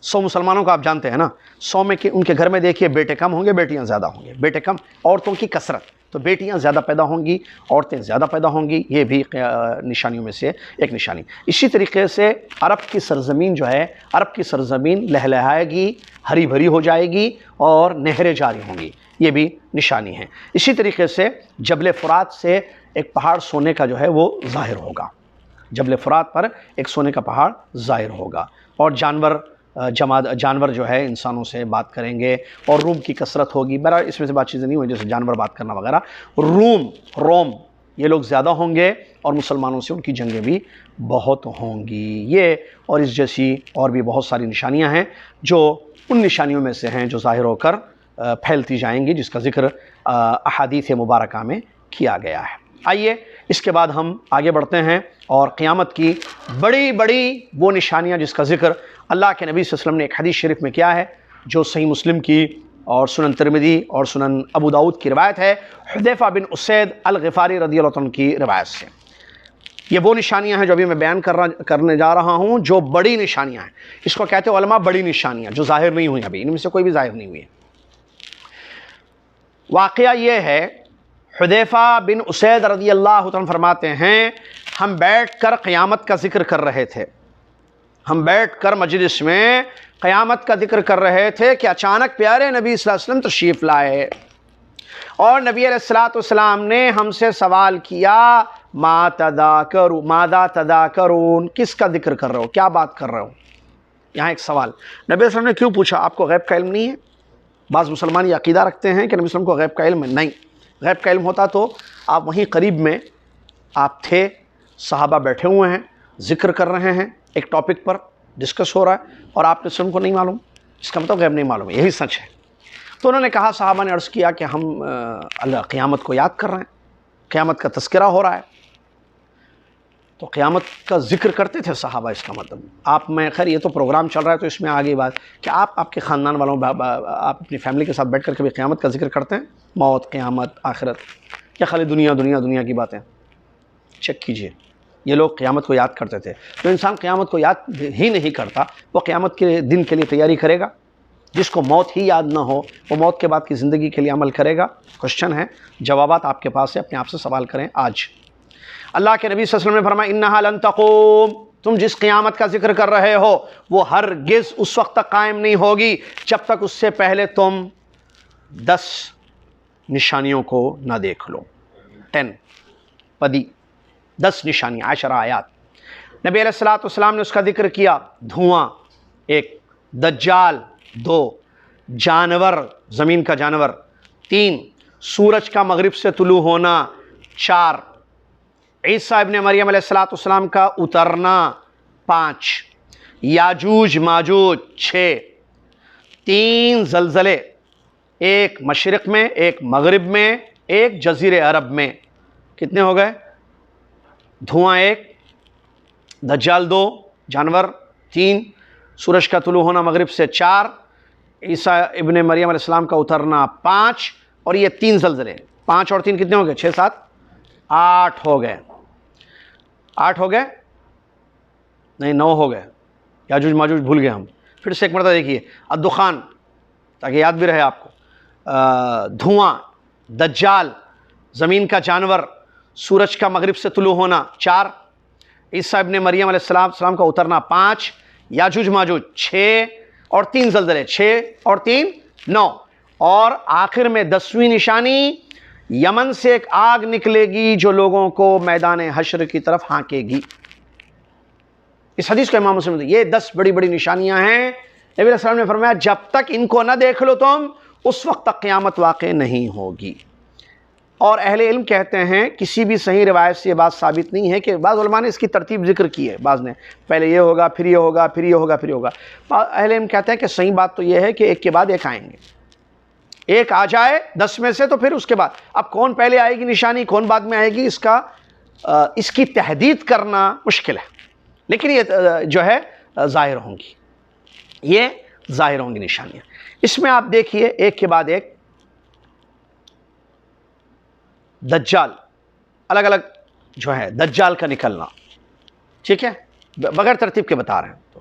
Speaker 1: 100 مسلمانوں کو آپ جانتے ہیں نا، 100 میں ان کے گھر میں دیکھیے بیٹے کم ہوں گے بیٹیاں زیادہ ہوں گے، بیٹے کم، عورتوں کی کثرت، تو بیٹیاں زیادہ پیدا ہوں گی، عورتیں زیادہ پیدا ہوں گی، یہ بھی نشانیوں میں سے ایک نشانی۔ اسی طریقے سے عرب کی سرزمین جو ہے، عرب کی سرزمین لہلہائے گی، ہری بھری ہو جائے گی اور نہریں جاری ہوں گی، یہ بھی نشانی ہے۔ اسی طریقے سے جبل فرات سے ایک پہاڑ سونے کا جو ہے وہ ظاہر ہوگا، جبل فرات پر ایک سونے کا پہاڑ ظاہر ہوگا، اور جانور جو ہے انسانوں سے بات کریں گے اور روم کی کثرت ہوگی۔ بہرحال اس میں سے بات چیزیں نہیں ہوئی جیسے جانور بات کرنا وغیرہ، روم یہ لوگ زیادہ ہوں گے اور مسلمانوں سے ان کی جنگیں بھی بہت ہوں گی۔ یہ اور اس جیسی اور بھی بہت ساری نشانیاں ہیں جو ان نشانیوں میں سے ہیں جو ظاہر ہو کر پھیلتی جائیں گی، جس کا ذکر احادیث مبارکہ میں کیا گیا ہے۔ آئیے اس کے بعد ہم آگے بڑھتے ہیں اور قیامت کی بڑی وہ نشانیاں جس کا ذکر اللہ کے نبی صلی اللہ علیہ وسلم نے ایک حدیث شریف میں کیا ہے، جو صحیح مسلم کی اور سنن ترمذی اور سنن ابو داؤد کی روایت ہے، حذیفہ بن اسید الغفاری رضی اللہ عنہ کی روایت سے۔ یہ وہ نشانیاں ہیں جو ابھی میں بیان کرنے جا رہا ہوں، جو بڑی نشانیاں ہیں۔ اس کو کہتے ہیں علماء بڑی نشانیاں، جو ظاہر نہیں ہوئی ابھی، ان میں سے کوئی بھی ظاہر نہیں ہوئی ہے۔ واقعہ یہ ہے، حذیفہ بن اسید رضی اللہ عنہ فرماتے ہیں، ہم بیٹھ کر قیامت کا ذکر کر رہے تھے، ہم بیٹھ کر مجلس میں قیامت کا ذکر کر رہے تھے کہ اچانک پیارے نبی صلی اللہ علیہ وسلم تشریف لائے اور نبی علیہ السلام نے ہم سے سوال کیا، ماذا تذاکرون، کس کا ذکر کر رہے ہو، کیا بات کر رہے ہو؟ یہاں ایک سوال، نبی علیہ السلام نے کیوں پوچھا؟ آپ کو غیب کا علم نہیں ہے؟ بعض مسلمان یہ عقیدہ رکھتے ہیں کہ نبی علیہ السلام کو غیب کا علم ہے، نہیں، غیب کا علم ہوتا تو آپ وہیں قریب میں آپ تھے، صحابہ بیٹھے ہوئے ہیں، ذکر کر رہے ہیں، ایک ٹاپک پر ڈسکس ہو رہا ہے اور آپ نے کو نہیں معلوم، اس کا مطلب غیب نہیں معلوم ہے، یہی سچ ہے۔ تو انہوں نے کہا، صحابہ نے عرض کیا کہ ہم اللہ قیامت کو یاد کر رہے ہیں، قیامت کا تذکرہ ہو رہا ہے۔ تو قیامت کا ذکر کرتے تھے صحابہ، اس کا مطلب آپ میں، خیر یہ تو پروگرام چل رہا ہے تو اس میں آگے بات کہ آپ کے خاندان والوں، آپ اپنی فیملی کے ساتھ بیٹھ کر کبھی قیامت کا ذکر کرتے ہیں؟ موت، قیامت، آخرت، یا خالی دنیا کی باتیں؟ چیک کیجئے، یہ لوگ قیامت کو یاد کرتے تھے۔ تو انسان قیامت کو یاد ہی نہیں کرتا، وہ قیامت کے دن کے لیے تیاری کرے گا؟ جس کو موت ہی یاد نہ ہو، وہ موت کے بعد کی زندگی کے لیے عمل کرے گا؟ کوشچن ہے، جوابات آپ کے پاس ہے، اپنے آپ سے سوال کریں آج۔ اللہ کے نبی صلی اللہ علیہ وسلم نے فرمایا، انہا لن تقوم، تم جس قیامت کا ذکر کر رہے ہو وہ ہرگز اس وقت تک قائم نہیں ہوگی جب تک اس سے پہلے تم 10 نشانیوں کو نہ دیکھ لو۔ 10 نشانیاں، 10 آیات۔ نبی علیہ السلام نے اس کا ذکر کیا، دھواں 1، دجال 2، جانور، زمین کا جانور 3، سورج کا مغرب سے طلوع ہونا 4، عیسیٰ ابن مریم علیہ السلام کا اترنا 5، یاجوج ماجوج 6، 3 زلزلے، ایک مشرق میں، ایک مغرب میں، ایک جزیرے عرب میں۔ کتنے ہو گئے؟ دھواں 1، دجال 2، جانور 3، سورج کا طلوع ہونا مغرب سے 4، عیسیٰ ابن مریم علیہ السلام کا اترنا 5، اور یہ 3 زلزلے۔ 5 اور 3 کتنے ہو گئے؟ 6 7 8 ہو گئے۔ 8 ہو گئے؟ نہیں، 9 ہو گئے۔ یاجوج ماجوج بھول گئے ہم، پھر سے ایک مرتبہ دیکھیے، الدخان، تاکہ یاد بھی رہے آپ کو۔ دھواں، دجال، زمین کا جانور، سورج کا مغرب سے طلوع ہونا 4، عیسیٰ ابن مریم علیہ السلام کا اترنا 5، یاجوج ماجوج 6 اور 3 زلزلے 6 اور 3 9، اور آخر میں 10ویں نشانی یمن سے ایک آگ نکلے گی جو لوگوں کو میدان حشر کی طرف ہانکے گی۔ اس حدیث کو امام مسلم، یہ 10 بڑی بڑی نشانیاں ہیں۔ نبی علیہ السلام نے فرمایا جب تک ان کو نہ دیکھ لو تم، اس وقت تک قیامت واقع نہیں ہوگی۔ اور اہل علم کہتے ہیں کسی بھی صحیح روایت سے یہ بات ثابت نہیں ہے کہ بعض علماء نے اس کی ترتیب ذکر کی ہے، بعض نے پہلے یہ ہوگا پھر یہ ہوگا پھر یہ ہوگا پھر یہ ہوگا۔ اہل علم کہتے ہیں کہ صحیح بات تو یہ ہے کہ ایک کے بعد ایک آئیں گے، ایک آ جائے 10 میں سے تو پھر اس کے بعد اب کون پہلے آئے گی نشانی کون بعد میں آئے گی، اس کی تحدید کرنا مشکل ہے، لیکن یہ جو ہے ظاہر ہوں گی، یہ ظاہر ہوں گی نشانیاں۔ اس میں آپ دیکھیے ایک کے بعد ایک دجال، الگ الگ جو ہے دجال کا نکلنا، ٹھیک ہے، بغیر ترتیب کے بتا رہے ہیں۔ تو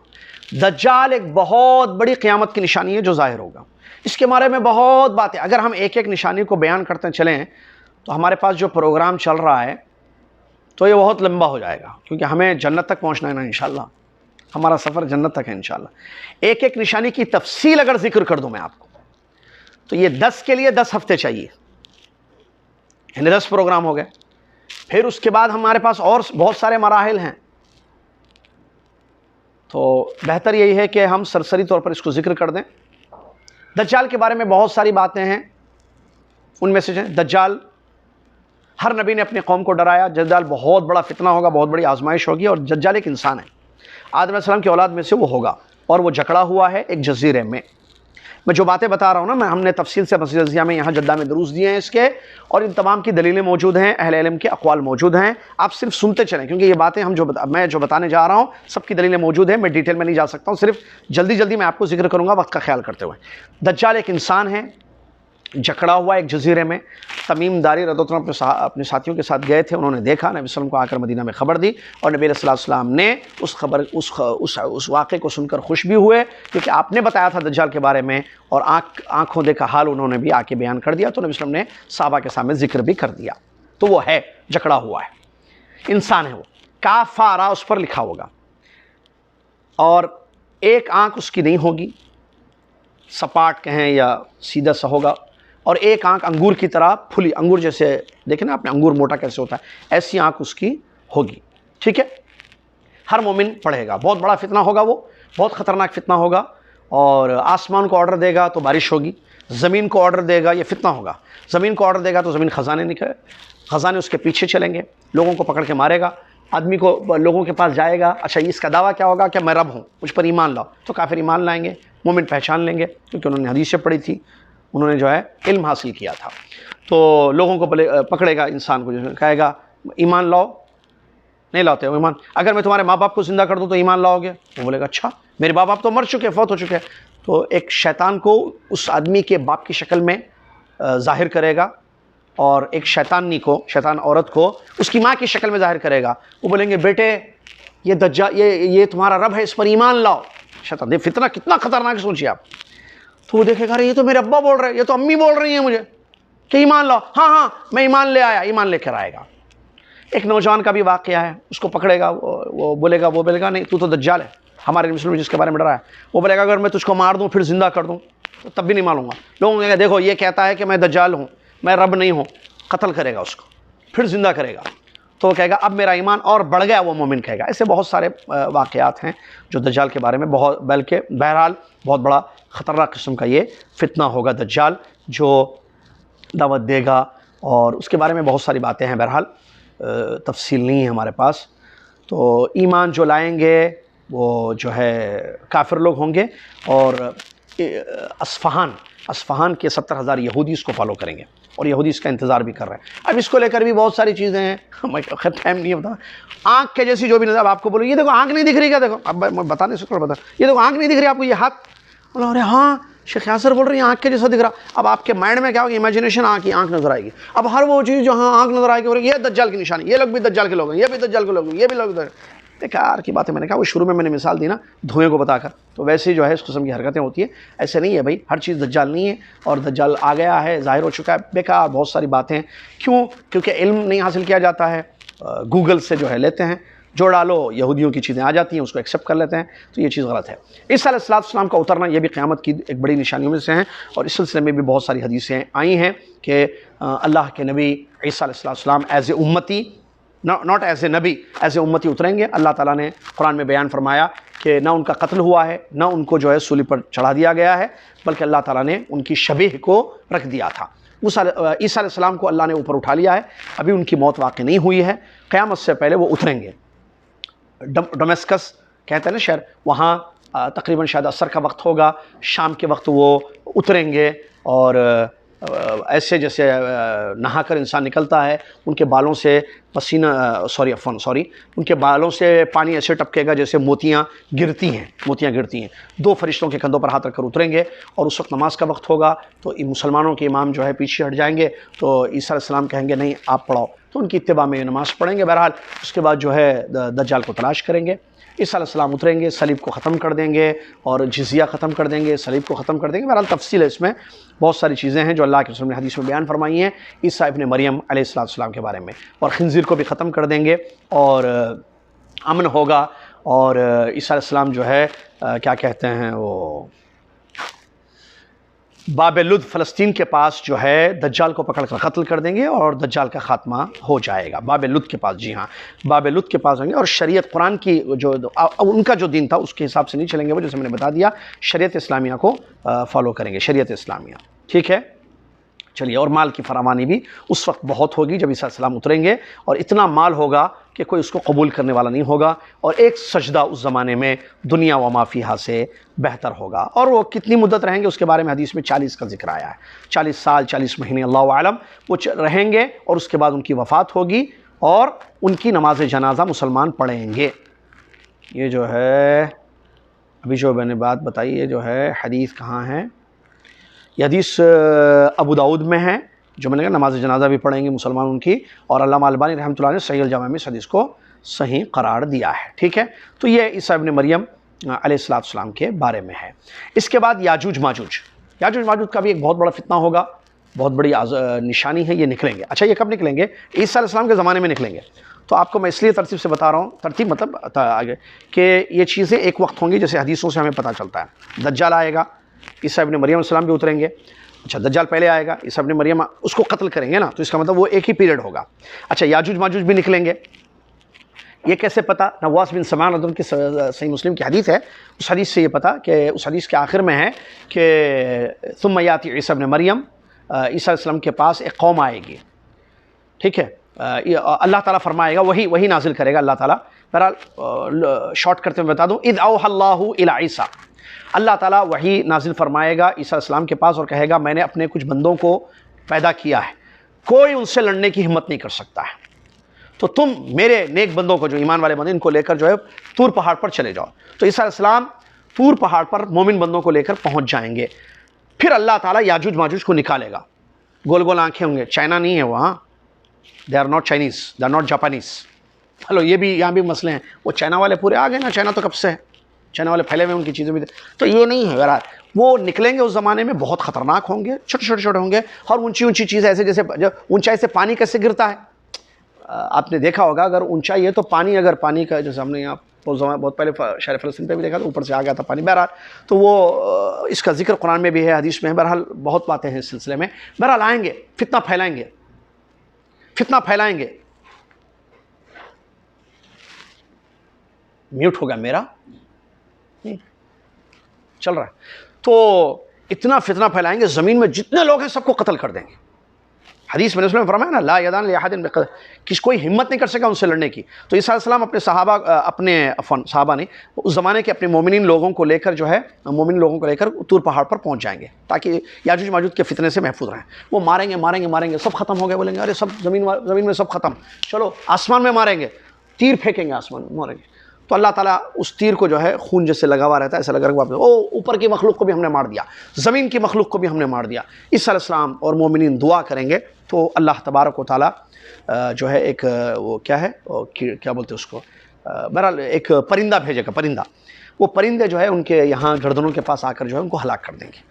Speaker 1: دجال ایک بہت بڑی قیامت کی نشانی ہے جو ظاہر ہوگا، اس کے بارے میں بہت باتیں، اگر ہم ایک ایک نشانی کو بیان کرتے چلیں تو ہمارے پاس جو پروگرام چل رہا ہے تو یہ بہت لمبا ہو جائے گا، کیونکہ ہمیں جنت تک پہنچنا ہے نا انشاءاللہ، ہمارا سفر جنت تک ہے انشاءاللہ۔ ایک ایک نشانی کی تفصیل اگر ذکر کر دوں میں آپ کو تو یہ 10 کے لیے 10 ہفتے چاہیے، یعنی 10 پروگرام ہو گئے۔ پھر اس کے بعد ہمارے پاس اور بہت سارے مراحل ہیں، تو بہتر یہی ہے کہ ہم سرسری طور پر اس کو ذکر کر دیں۔ دجال کے بارے میں بہت ساری باتیں ہیں، ان میں سے دجال، ہر نبی نے اپنی قوم کو ڈرایا دجال بہت بڑا فتنہ ہوگا، بہت بڑی آزمائش ہوگی، اور دجال ایک انسان ہے، آدم علیہ السلام کی اولاد میں سے وہ ہوگا، اور وہ جکڑا ہوا ہے ایک جزیرے میں۔ میں جو باتیں بتا رہا ہوں نا، ہم نے تفصیل سے مسجد رضیہ میں یہاں جدہ میں دروس دیے ہیں اس کے، اور ان تمام کی دلیلیں موجود ہیں، اہل علم کے اقوال موجود ہیں، آپ صرف سنتے چلیں، کیونکہ یہ باتیں میں جو بتانے جا رہا ہوں سب کی دلیلیں موجود ہیں، میں ڈیٹیل میں نہیں جا سکتا ہوں، صرف جلدی جلدی میں آپ کو ذکر کروں گا وقت کا خیال کرتے ہوئے۔ دجال ایک انسان ہے، جکڑا ہوا ایک جزیرے میں، تمیم داری رضی اللہ عنہ اپنے ساتھیوں کے ساتھ گئے تھے، انہوں نے دیکھا، نبی صلی اللہ علیہ وسلم کو آ کر مدینہ میں خبر دی، اور نبی علیہ السلام نے اس واقعے کو سن کر خوش بھی ہوئے، کیونکہ آپ نے بتایا تھا دجال کے بارے میں، اور آنکھوں دیکھا حال انہوں نے بھی آ کے بیان کر دیا، تو نبی صلی اللہ علیہ وسلم نے صحابہ کے سامنے ذکر بھی کر دیا۔ تو وہ ہے، جکڑا ہوا ہے، انسان ہے، وہ کافارا اس پر لکھا ہوگا، اور ایک آنکھ اس کی نہیں ہوگی، سپاٹ کہیں یا سیدھا سا ہوگا، اور ایک آنکھ انگور کی طرح پھلی، انگور جیسے دیکھیں نا آپ نے انگور موٹا کیسے ہوتا ہے، ایسی آنکھ اس کی ہوگی، ٹھیک ہے۔ ہر مومن پڑھے گا، بہت بڑا فتنہ ہوگا، وہ بہت خطرناک فتنہ ہوگا، اور آسمان کو آرڈر دے گا تو بارش ہوگی، زمین کو آرڈر دے گا، یہ فتنہ ہوگا، زمین کو آرڈر دے گا تو زمین خزانے نکلے، خزانے اس کے پیچھے چلیں گے، لوگوں کو پکڑ کے مارے گا، آدمی کو لوگوں کے پاس جائے گا، اچھا اس کا دعویٰ کیا ہوگا کہ میں رب ہوں، مجھ پر ایمان لاؤ، تو کافر ایمان لائیں گے، مومن پہچان لیں گے، کیونکہ انہوں نے حدیثیں پڑھی تھی، انہوں نے جو ہے علم حاصل کیا تھا، تو لوگوں کو پکڑے گا، انسان کو جو کہے گا ایمان لاؤ، نہیں لاتے ہو ایمان، اگر میں تمہارے ماں باپ کو زندہ کر دوں تو ایمان لاؤ گے؟ وہ بولے گا اچھا میرے ماں باپ تو مر چکے، فوت ہو چکے، تو ایک شیطان کو اس آدمی کے باپ کی شکل میں ظاہر کرے گا، اور ایک شیطانی کو، شیطان عورت کو اس کی ماں کی شکل میں ظاہر کرے گا، وہ بولیں گے بیٹے یہ دجال، یہ تمہارا رب ہے، اس پر ایمان لاؤ۔ شیطان، فتنہ کتنا خطرناک ہے سوچیے آپ، تو وہ دیکھے گا یہ تو میرے ابا بول رہے ہیں، یہ تو امی بول رہی ہیں مجھے کہ ایمان لاؤ، ہاں ہاں میں ایمان لے آیا، ایمان لے کر آئے گا۔ ایک نوجوان کا بھی واقعہ ہے، اس کو پکڑے گا، وہ بولے گا نہیں تو دجال ہے، ہمارے مسلم جس کے بارے میں ڈرا ہے، وہ بولے گا اگر میں تجھ کو مار دوں پھر زندہ کر دوں تو تب بھی نہیں مانوں گا۔ لوگوں کو کہے گا دیکھو یہ کہتا ہے کہ میں دجال ہوں، میں رب نہیں ہوں، قتل کرے گا اس کو، پھر زندہ کرے گا، تو وہ کہے گا اب میرا ایمان اور بڑھ گیا، وہ مومن کہے گا۔ ایسے بہت سارے واقعات ہیں جو دجال کے بارے میں، بلکہ بہرحال بہت بڑا خطرناک قسم کا یہ فتنہ ہوگا دجال جو دعوت دے گا، اور اس کے بارے میں بہت ساری باتیں ہیں، بہرحال تفصیل نہیں ہے ہمارے پاس۔ تو ایمان جو لائیں گے وہ جو ہے کافر لوگ ہوں گے، اور اصفہان کے 70,000 یہودی اس کو فالو کریں گے، اور یہودی اس کا انتظار بھی کر رہے ہیں۔ اب اس کو لے کر بھی بہت ساری چیزیں ہیں، خیر ٹائم نہیں ہوتا۔ آنکھ کے جیسی جو بھی نظر، اب آپ کو بولو یہ دیکھو آنکھ نہیں دکھ رہی، کیا دیکھو، اب میں بتانے سے تھوڑا بتا، یہ دیکھو آنکھ نہیں دکھ رہی آپ کو، یہ ہاتھ، بولا ارے ہاں شیخ یاسر بول رہی ہیں آنکھ کے جیسا دکھ رہا۔ اب آپ کے مائنڈ میں کیا ہوگا، امیجنیشن آنکھ نظر آئے گی، اب ہر وہ چیز جو ہاں آنکھ نظر آئے گی، یہ دجال کی نشانی، یہ لوگ بھی دجال کے لوگ ہیں، یہ بھی دجال کے لوگ ہیں، یہ بھی لوگ بیکار کی بات ہے. میں نے کہا وہ شروع میں نے مثال دی نا دھوئیں کو بتا کر, تو ویسے ہی جو ہے اس قسم کی حرکتیں ہوتی ہیں. ایسے نہیں ہے بھائی, ہر چیز دجال نہیں ہے, اور دجال آ گیا ہے, ظاہر ہو چکا ہے, بیکار بہت ساری باتیں. کیوں؟ کیونکہ علم نہیں حاصل کیا جاتا ہے, گوگل سے جو ہے لیتے ہیں, جو ڈالو یہودیوں کی چیزیں آ جاتی ہیں, اس کو ایکسیپٹ کر لیتے ہیں, تو یہ چیز غلط ہے. عیسیٰ علیہ السلام کا اترنا یہ بھی قیامت کی ایک بڑی نشانیوں میں سے ہیں, اور اس سلسلے میں بھی بہت ساری حدیثیں آئی ہیں کہ اللہ کے نبی عیسیٰ علیہ السلام ایز اے امتی, ناٹ ایز اے نبی, ایز اے امتی اتریں گے. اللہ تعالیٰ نے قرآن میں بیان فرمایا کہ نہ ان کا قتل ہوا ہے, نہ ان کو جو ہے سولی پر چڑھا دیا گیا ہے, بلکہ اللہ تعالیٰ نے ان کی شبیہ کو رکھ دیا تھا. عیسیٰ علیہ السلام کو اللہ نے اوپر اٹھا لیا ہے, ابھی ان کی موت واقع نہیں ہوئی ہے. قیامت سے پہلے وہ اتریں گے. ڈومیسکس کہتے ہیں نا شہر, وہاں تقریباً شاید عصر کا وقت ہوگا, شام کے وقت وہ اتریں گے, اور ایسے جیسے نہا کر انسان نکلتا ہے, ان کے بالوں سے پسینہ ان کے بالوں سے پانی ایسے ٹپکے گا جیسے موتیاں گرتی ہیں. 2 فرشتوں کے کندھوں پر ہاتھ رکھ کر اتریں گے, اور اس وقت نماز کا وقت ہوگا, تو مسلمانوں کے امام جو ہے پیچھے ہٹ جائیں گے, تو عیسیٰ علیہ السلام کہیں گے نہیں آپ پڑھاؤ, تو ان کی اتباع میں نماز پڑھیں گے. بہرحال اس کے بعد جو ہے دجال کو تلاش کریں گے. عیسیٰ علیہ السلام اتریں گے, صلیب کو ختم کر دیں گے, اور جزیہ ختم کر دیں گے, صلیب کو ختم کر دیں گے. بہرحال تفصیل ہے اس میں, بہت ساری چیزیں ہیں جو اللہ کے رسول نے حدیث میں بیان فرمائی ہیں عیسیٰ ابن مریم علیہ السلام کے بارے میں. اور خنزیر کو بھی ختم کر دیں گے, اور امن ہوگا. اور عیسیٰ علیہ السلام جو ہے کیا کہتے ہیں, وہ باب لد فلسطین کے پاس جو ہے دجال کو پکڑ کر قتل کر دیں گے, اور دجال کا خاتمہ ہو جائے گا. باب لد کے پاس, جی ہاں باب لد کے پاس ہوں گے, اور شریعت قرآن کی جو ان کا جو دین تھا اس کے حساب سے نہیں چلیں گے وہ, جیسے میں نے بتا دیا شریعت اسلامیہ کو فالو کریں گے, شریعت اسلامیہ. ٹھیک ہے, چلیے. اور مال کی فراوانی بھی اس وقت بہت ہوگی جب عیسیٰ علیہ السلام اتریں گے, اور اتنا مال ہوگا کہ کوئی اس کو قبول کرنے والا نہیں ہوگا, اور ایک سجدہ اس زمانے میں دنیا و ما فیہا سے بہتر ہوگا. اور وہ کتنی مدت رہیں گے اس کے بارے میں حدیث میں 40 کا ذکر آیا ہے, 40 سال 40 مہینے اللہ عالم وہ رہیں گے, اور اس کے بعد ان کی وفات ہوگی, اور ان کی نماز جنازہ مسلمان پڑھیں گے. یہ جو ہے ابھی جو میں نے بات بتائی, یہ جو ہے حدیث کہاں ہے, یہ حدیث ابو داؤد میں ہے, جو میں نے کہا نماز جنازہ بھی پڑھیں گے مسلمان ان کی, اور علامہ البانی رحمۃ اللہ نے صحیح الجامع میں اس حدیث کو صحیح قرار دیا ہے. ٹھیک ہے, تو یہ عیسیٰ ابن مریم علیہ السلام کے بارے میں ہے. اس کے بعد یاجوج ماجوج کا بھی ایک بہت بڑا فتنہ ہوگا, بہت بڑی نشانی ہے. یہ نکلیں گے. اچھا, یہ کب نکلیں گے؟ عیسیٰ علیہ السلام کے زمانے میں نکلیں گے. تو آپ کو میں اس لیے ترتیب سے بتا رہا ہوں, ترتیب مطلب آگے, کہ یہ چیزیں ایک وقت ہوں گی جیسے حدیثوں سے ہمیں پتہ چلتا ہے. دجال آئے گا, عیسیٰ ابن مریم علیہ السلام بھی اتریں گے. اچھا, دجال پہلے آئے گا, عیسیٰ ابن مریم اس کو قتل کریں گے نا, تو اس کا مطلب وہ ایک ہی پیریڈ ہوگا. اچھا, یاجوج ماجوج بھی نکلیں گے. یہ کیسے پتہ؟ نواس بن سمعان رضی اللہ عنہ کی صحیح مسلم کی حدیث ہے, اس حدیث سے یہ پتہ کہ اس حدیث کے آخر میں ہے کہ ثم یاتی عیسیٰ ابن مریم, عیسیٰ علیہ السلام کے پاس ایک قوم آئے گی. ٹھیک ہے, اللہ تعالیٰ فرمائے گا, وہی نازل کرے گا اللہ تعالیٰ. بہرحال شارٹ کرتے ہوئے بتا دوں, اذ اوحى اللہ الی عیسیٰ, اللہ تعالیٰ وہی نازل فرمائے گا عیسیٰ علیہ السلام کے پاس, اور کہے گا میں نے اپنے کچھ بندوں کو پیدا کیا ہے, کوئی ان سے لڑنے کی ہمت نہیں کر سکتا ہے, تو تم میرے نیک بندوں کو, جو ایمان والے بندے, ان کو لے کر جو ہے طور پہاڑ پر چلے جاؤ. تو عیسیٰ علیہ السلام طور پہاڑ پر مومن بندوں کو لے کر پہنچ جائیں گے. پھر اللہ تعالیٰ یاجوج ماجوج کو نکالے گا. گول گول آنکھیں ہوں گے, چائنا نہیں ہے وہاں, they are not Chinese, they are not Japanese. Hello, یہ بھی یہاں بھی مسئلے ہیں. وہ چائنا والے پورے آ گئے نا, چائنا تو کب سے ہے, چائنا والے پھیلے ہوئے ان کی چیزیں بھی, تو یہ نہیں ہے. بہرحال وہ نکلیں گے اس زمانے میں, بہت خطرناک ہوں گے, چھوٹے ہوں گے, اور اونچی چیزیں ایسے جیسے اونچائی سے پانی کیسے گرتا ہے آپ نے دیکھا ہوگا. اگر اونچائی ہے تو پانی, اگر پانی کا جیسے ہم نے یہاں بہت پہلے شہر فلسطین پہ بھی دیکھا, تو اوپر سے آ گیا تھا پانی. بہرحال تو وہ اس کا ذکر قرآن میں بھی ہے, حدیث میں ہے. بہرحال بہت باتیں ہیں اس سلسلے میں. بہرحال آئیں گے, فتنہ پھیلائیں گے. میوٹ ہو گیا میرا, چل رہا ہے. تو اتنا فتنہ پھیلائیں گے, زمین میں جتنے لوگ ہیں سب کو قتل کر دیں گے. حدیث میں نے فرمایا نا, لا یدان لأحد کوئی ہمت نہیں کر سکا ان سے لڑنے کی. تو عیسیٰ علیہ السلام اپنے صحابہ نے اس زمانے کے اپنے مومنین لوگوں کو لے کر جو ہے طور پہاڑ پر پہنچ جائیں گے, تاکہ یاجوج ماجوج کے فتنے سے محفوظ رہیں. وہ ماریں گے, سب ختم ہو گئے, بولیں گے ارے سب زمین میں سب ختم, چلو آسمان میں ماریں گے, تیر پھینکیں گے, آسمان میں ماریں گے. تو اللہ تعالیٰ اس تیر کو جو ہے خون جیسے لگا ہوا رہتا ہے, ایسا لگا واپس, اوپر کی مخلوق کو بھی ہم نے مار دیا, زمین کی مخلوق کو بھی ہم نے مار دیا. عیسیٰ علیہ السلام اور مومنین دعا کریں گے, تو اللہ تبارک و تعالیٰ جو ہے ایک وہ کیا ہے, کیا بولتے ہیں اس کو, بہرحال ایک پرندہ بھیجے گا، پرندہ، وہ پرندے جو ہے ان کے یہاں گردنوں کے پاس آ کر جو ہے ان کو ہلاک کر دیں گے.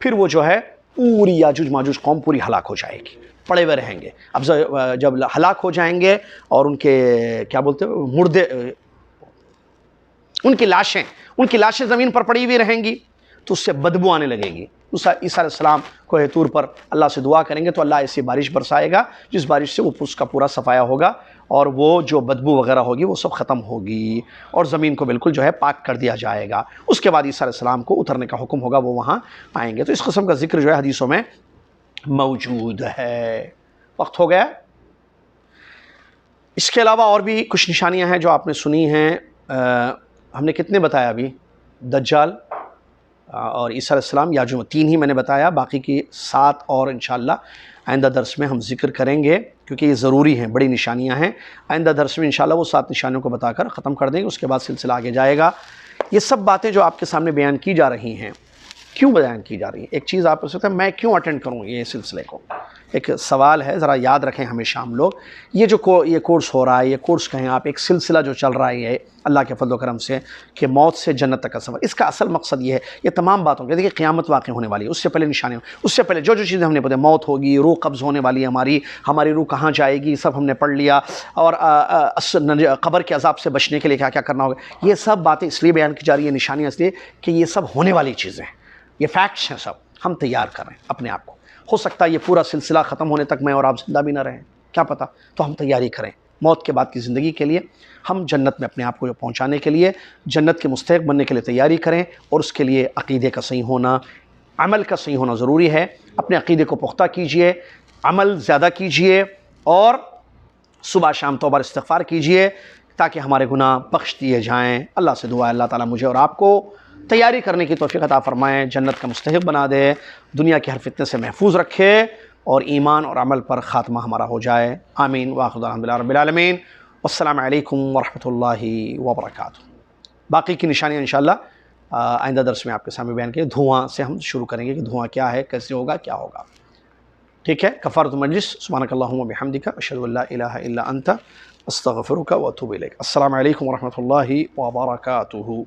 Speaker 1: پھر وہ جو ہے پوری یاجوج ماجوج قوم پوری ہلاک ہو جائے گی، پڑے ہوئے رہیں گے. اب جب ہلاک ہو جائیں گے اور ان کے کیا بولتے ہیں مردے، ان کی لاشیں زمین پر پڑی ہوئی رہیں گی تو اس سے بدبو آنے لگے گی. عیسیٰ علیہ السلام کوہ طور پر اللہ سے دعا کریں گے تو اللہ ایسی بارش برسائے گا جس بارش سے وہ اس کا پورا صفایا ہوگا اور وہ جو بدبو وغیرہ ہوگی وہ سب ختم ہوگی اور زمین کو بالکل جو ہے پاک کر دیا جائے گا. اس کے بعد عیسیٰ علیہ السلام کو اترنے کا حکم ہوگا، وہ وہاں آئیں گے. تو اس قسم کا ذکر جو ہے حدیثوں میں موجود ہے. وقت ہو گیا. اس کے علاوہ اور بھی کچھ نشانیاں ہیں جو آپ نے سنی ہیں. ہم نے کتنے بتایا ابھی؟ دجال اور عیسیٰ علیہ السلام، یا جو 3 ہی میں نے بتایا، باقی کی 7 اور انشاءاللہ آئندہ درس میں ہم ذکر کریں گے کیونکہ یہ ضروری ہیں، بڑی نشانیاں ہیں. آئندہ درس میں انشاءاللہ وہ 7 نشانیوں کو بتا کر ختم کر دیں گے، اس کے بعد سلسلہ آگے جائے گا. یہ سب باتیں جو آپ کے سامنے بیان کی جا رہی ہیں، کیوں بیان کی جا رہی ہیں؟ ایک چیز آپ پوچھ سکتے ہیں میں کیوں اٹینڈ کروں یہ سلسلے کو؟ ایک سوال ہے، ذرا یاد رکھیں ہمیشہ ہم لوگ. یہ کورس ہو رہا ہے، یہ کورس کہیں آپ، ایک سلسلہ جو چل رہا ہے اللہ کے فضل و کرم سے کہ موت سے جنت تک کا سفر، اس کا اصل مقصد یہ ہے. یہ تمام باتوں کے دیکھیے قیامت واقع ہونے والی ہے، اس سے پہلے نشانیاں، اس سے پہلے جو چیزیں ہم نے پتہ، موت ہوگی، روح قبض ہونے والی ہے، ہماری روح کہاں جائے گی، سب ہم نے پڑھ لیا. اور قبر کے عذاب سے بچنے کے لیے کیا کیا کرنا ہوگا، یہ سب باتیں اس لیے بیان کی جا رہی ہیں، نشانیاں اس لیے کہ یہ سب ہونے والی چیزیں ہیں، یہ فیکٹس ہیں. سب ہم تیار کر رہے ہیں اپنے آپ کو. ہو سکتا ہے یہ پورا سلسلہ ختم ہونے تک میں اور آپ زندہ بھی نہ رہیں، کیا پتہ. تو ہم تیاری کریں موت کے بعد کی زندگی کے لیے، ہم جنت میں اپنے آپ کو پہنچانے کے لیے، جنت کے مستحق بننے کے لیے تیاری کریں. اور اس کے لیے عقیدے کا صحیح ہونا، عمل کا صحیح ہونا ضروری ہے. اپنے عقیدے کو پختہ کیجئے، عمل زیادہ کیجئے اور صبح شام توبہ استغفار کیجئے تاکہ ہمارے گناہ بخش دیے جائیں. اللہ سے دعا ہے اللہ تعالیٰ مجھے اور آپ کو تیاری کرنے کی توفیق عطا فرمائیں، جنت کا مستحق بنا دے، دنیا کے ہر فتنے سے محفوظ رکھے اور ایمان اور عمل پر خاتمہ ہمارا ہو جائے. آمین. وآخر دعوانا الحمدللہ رب العالمین. والسلام علیکم ورحمۃ اللہ وبرکاتہ. باقی کی نشانیاں انشاءاللہ آئندہ درس میں آپ کے سامنے بیان کریں. دھواں سے ہم شروع کریں گے کہ دھواں کیا ہے، کیسے ہوگا، کیا ہوگا. ٹھیک ہے. کفارۃ المجلس. سبحانک اللہم وبحمدک، اشہد ان لا الہ الا انت، استغفرک واتوب الیک. السلام علیکم ورحمۃ اللہ وبرکاتہ.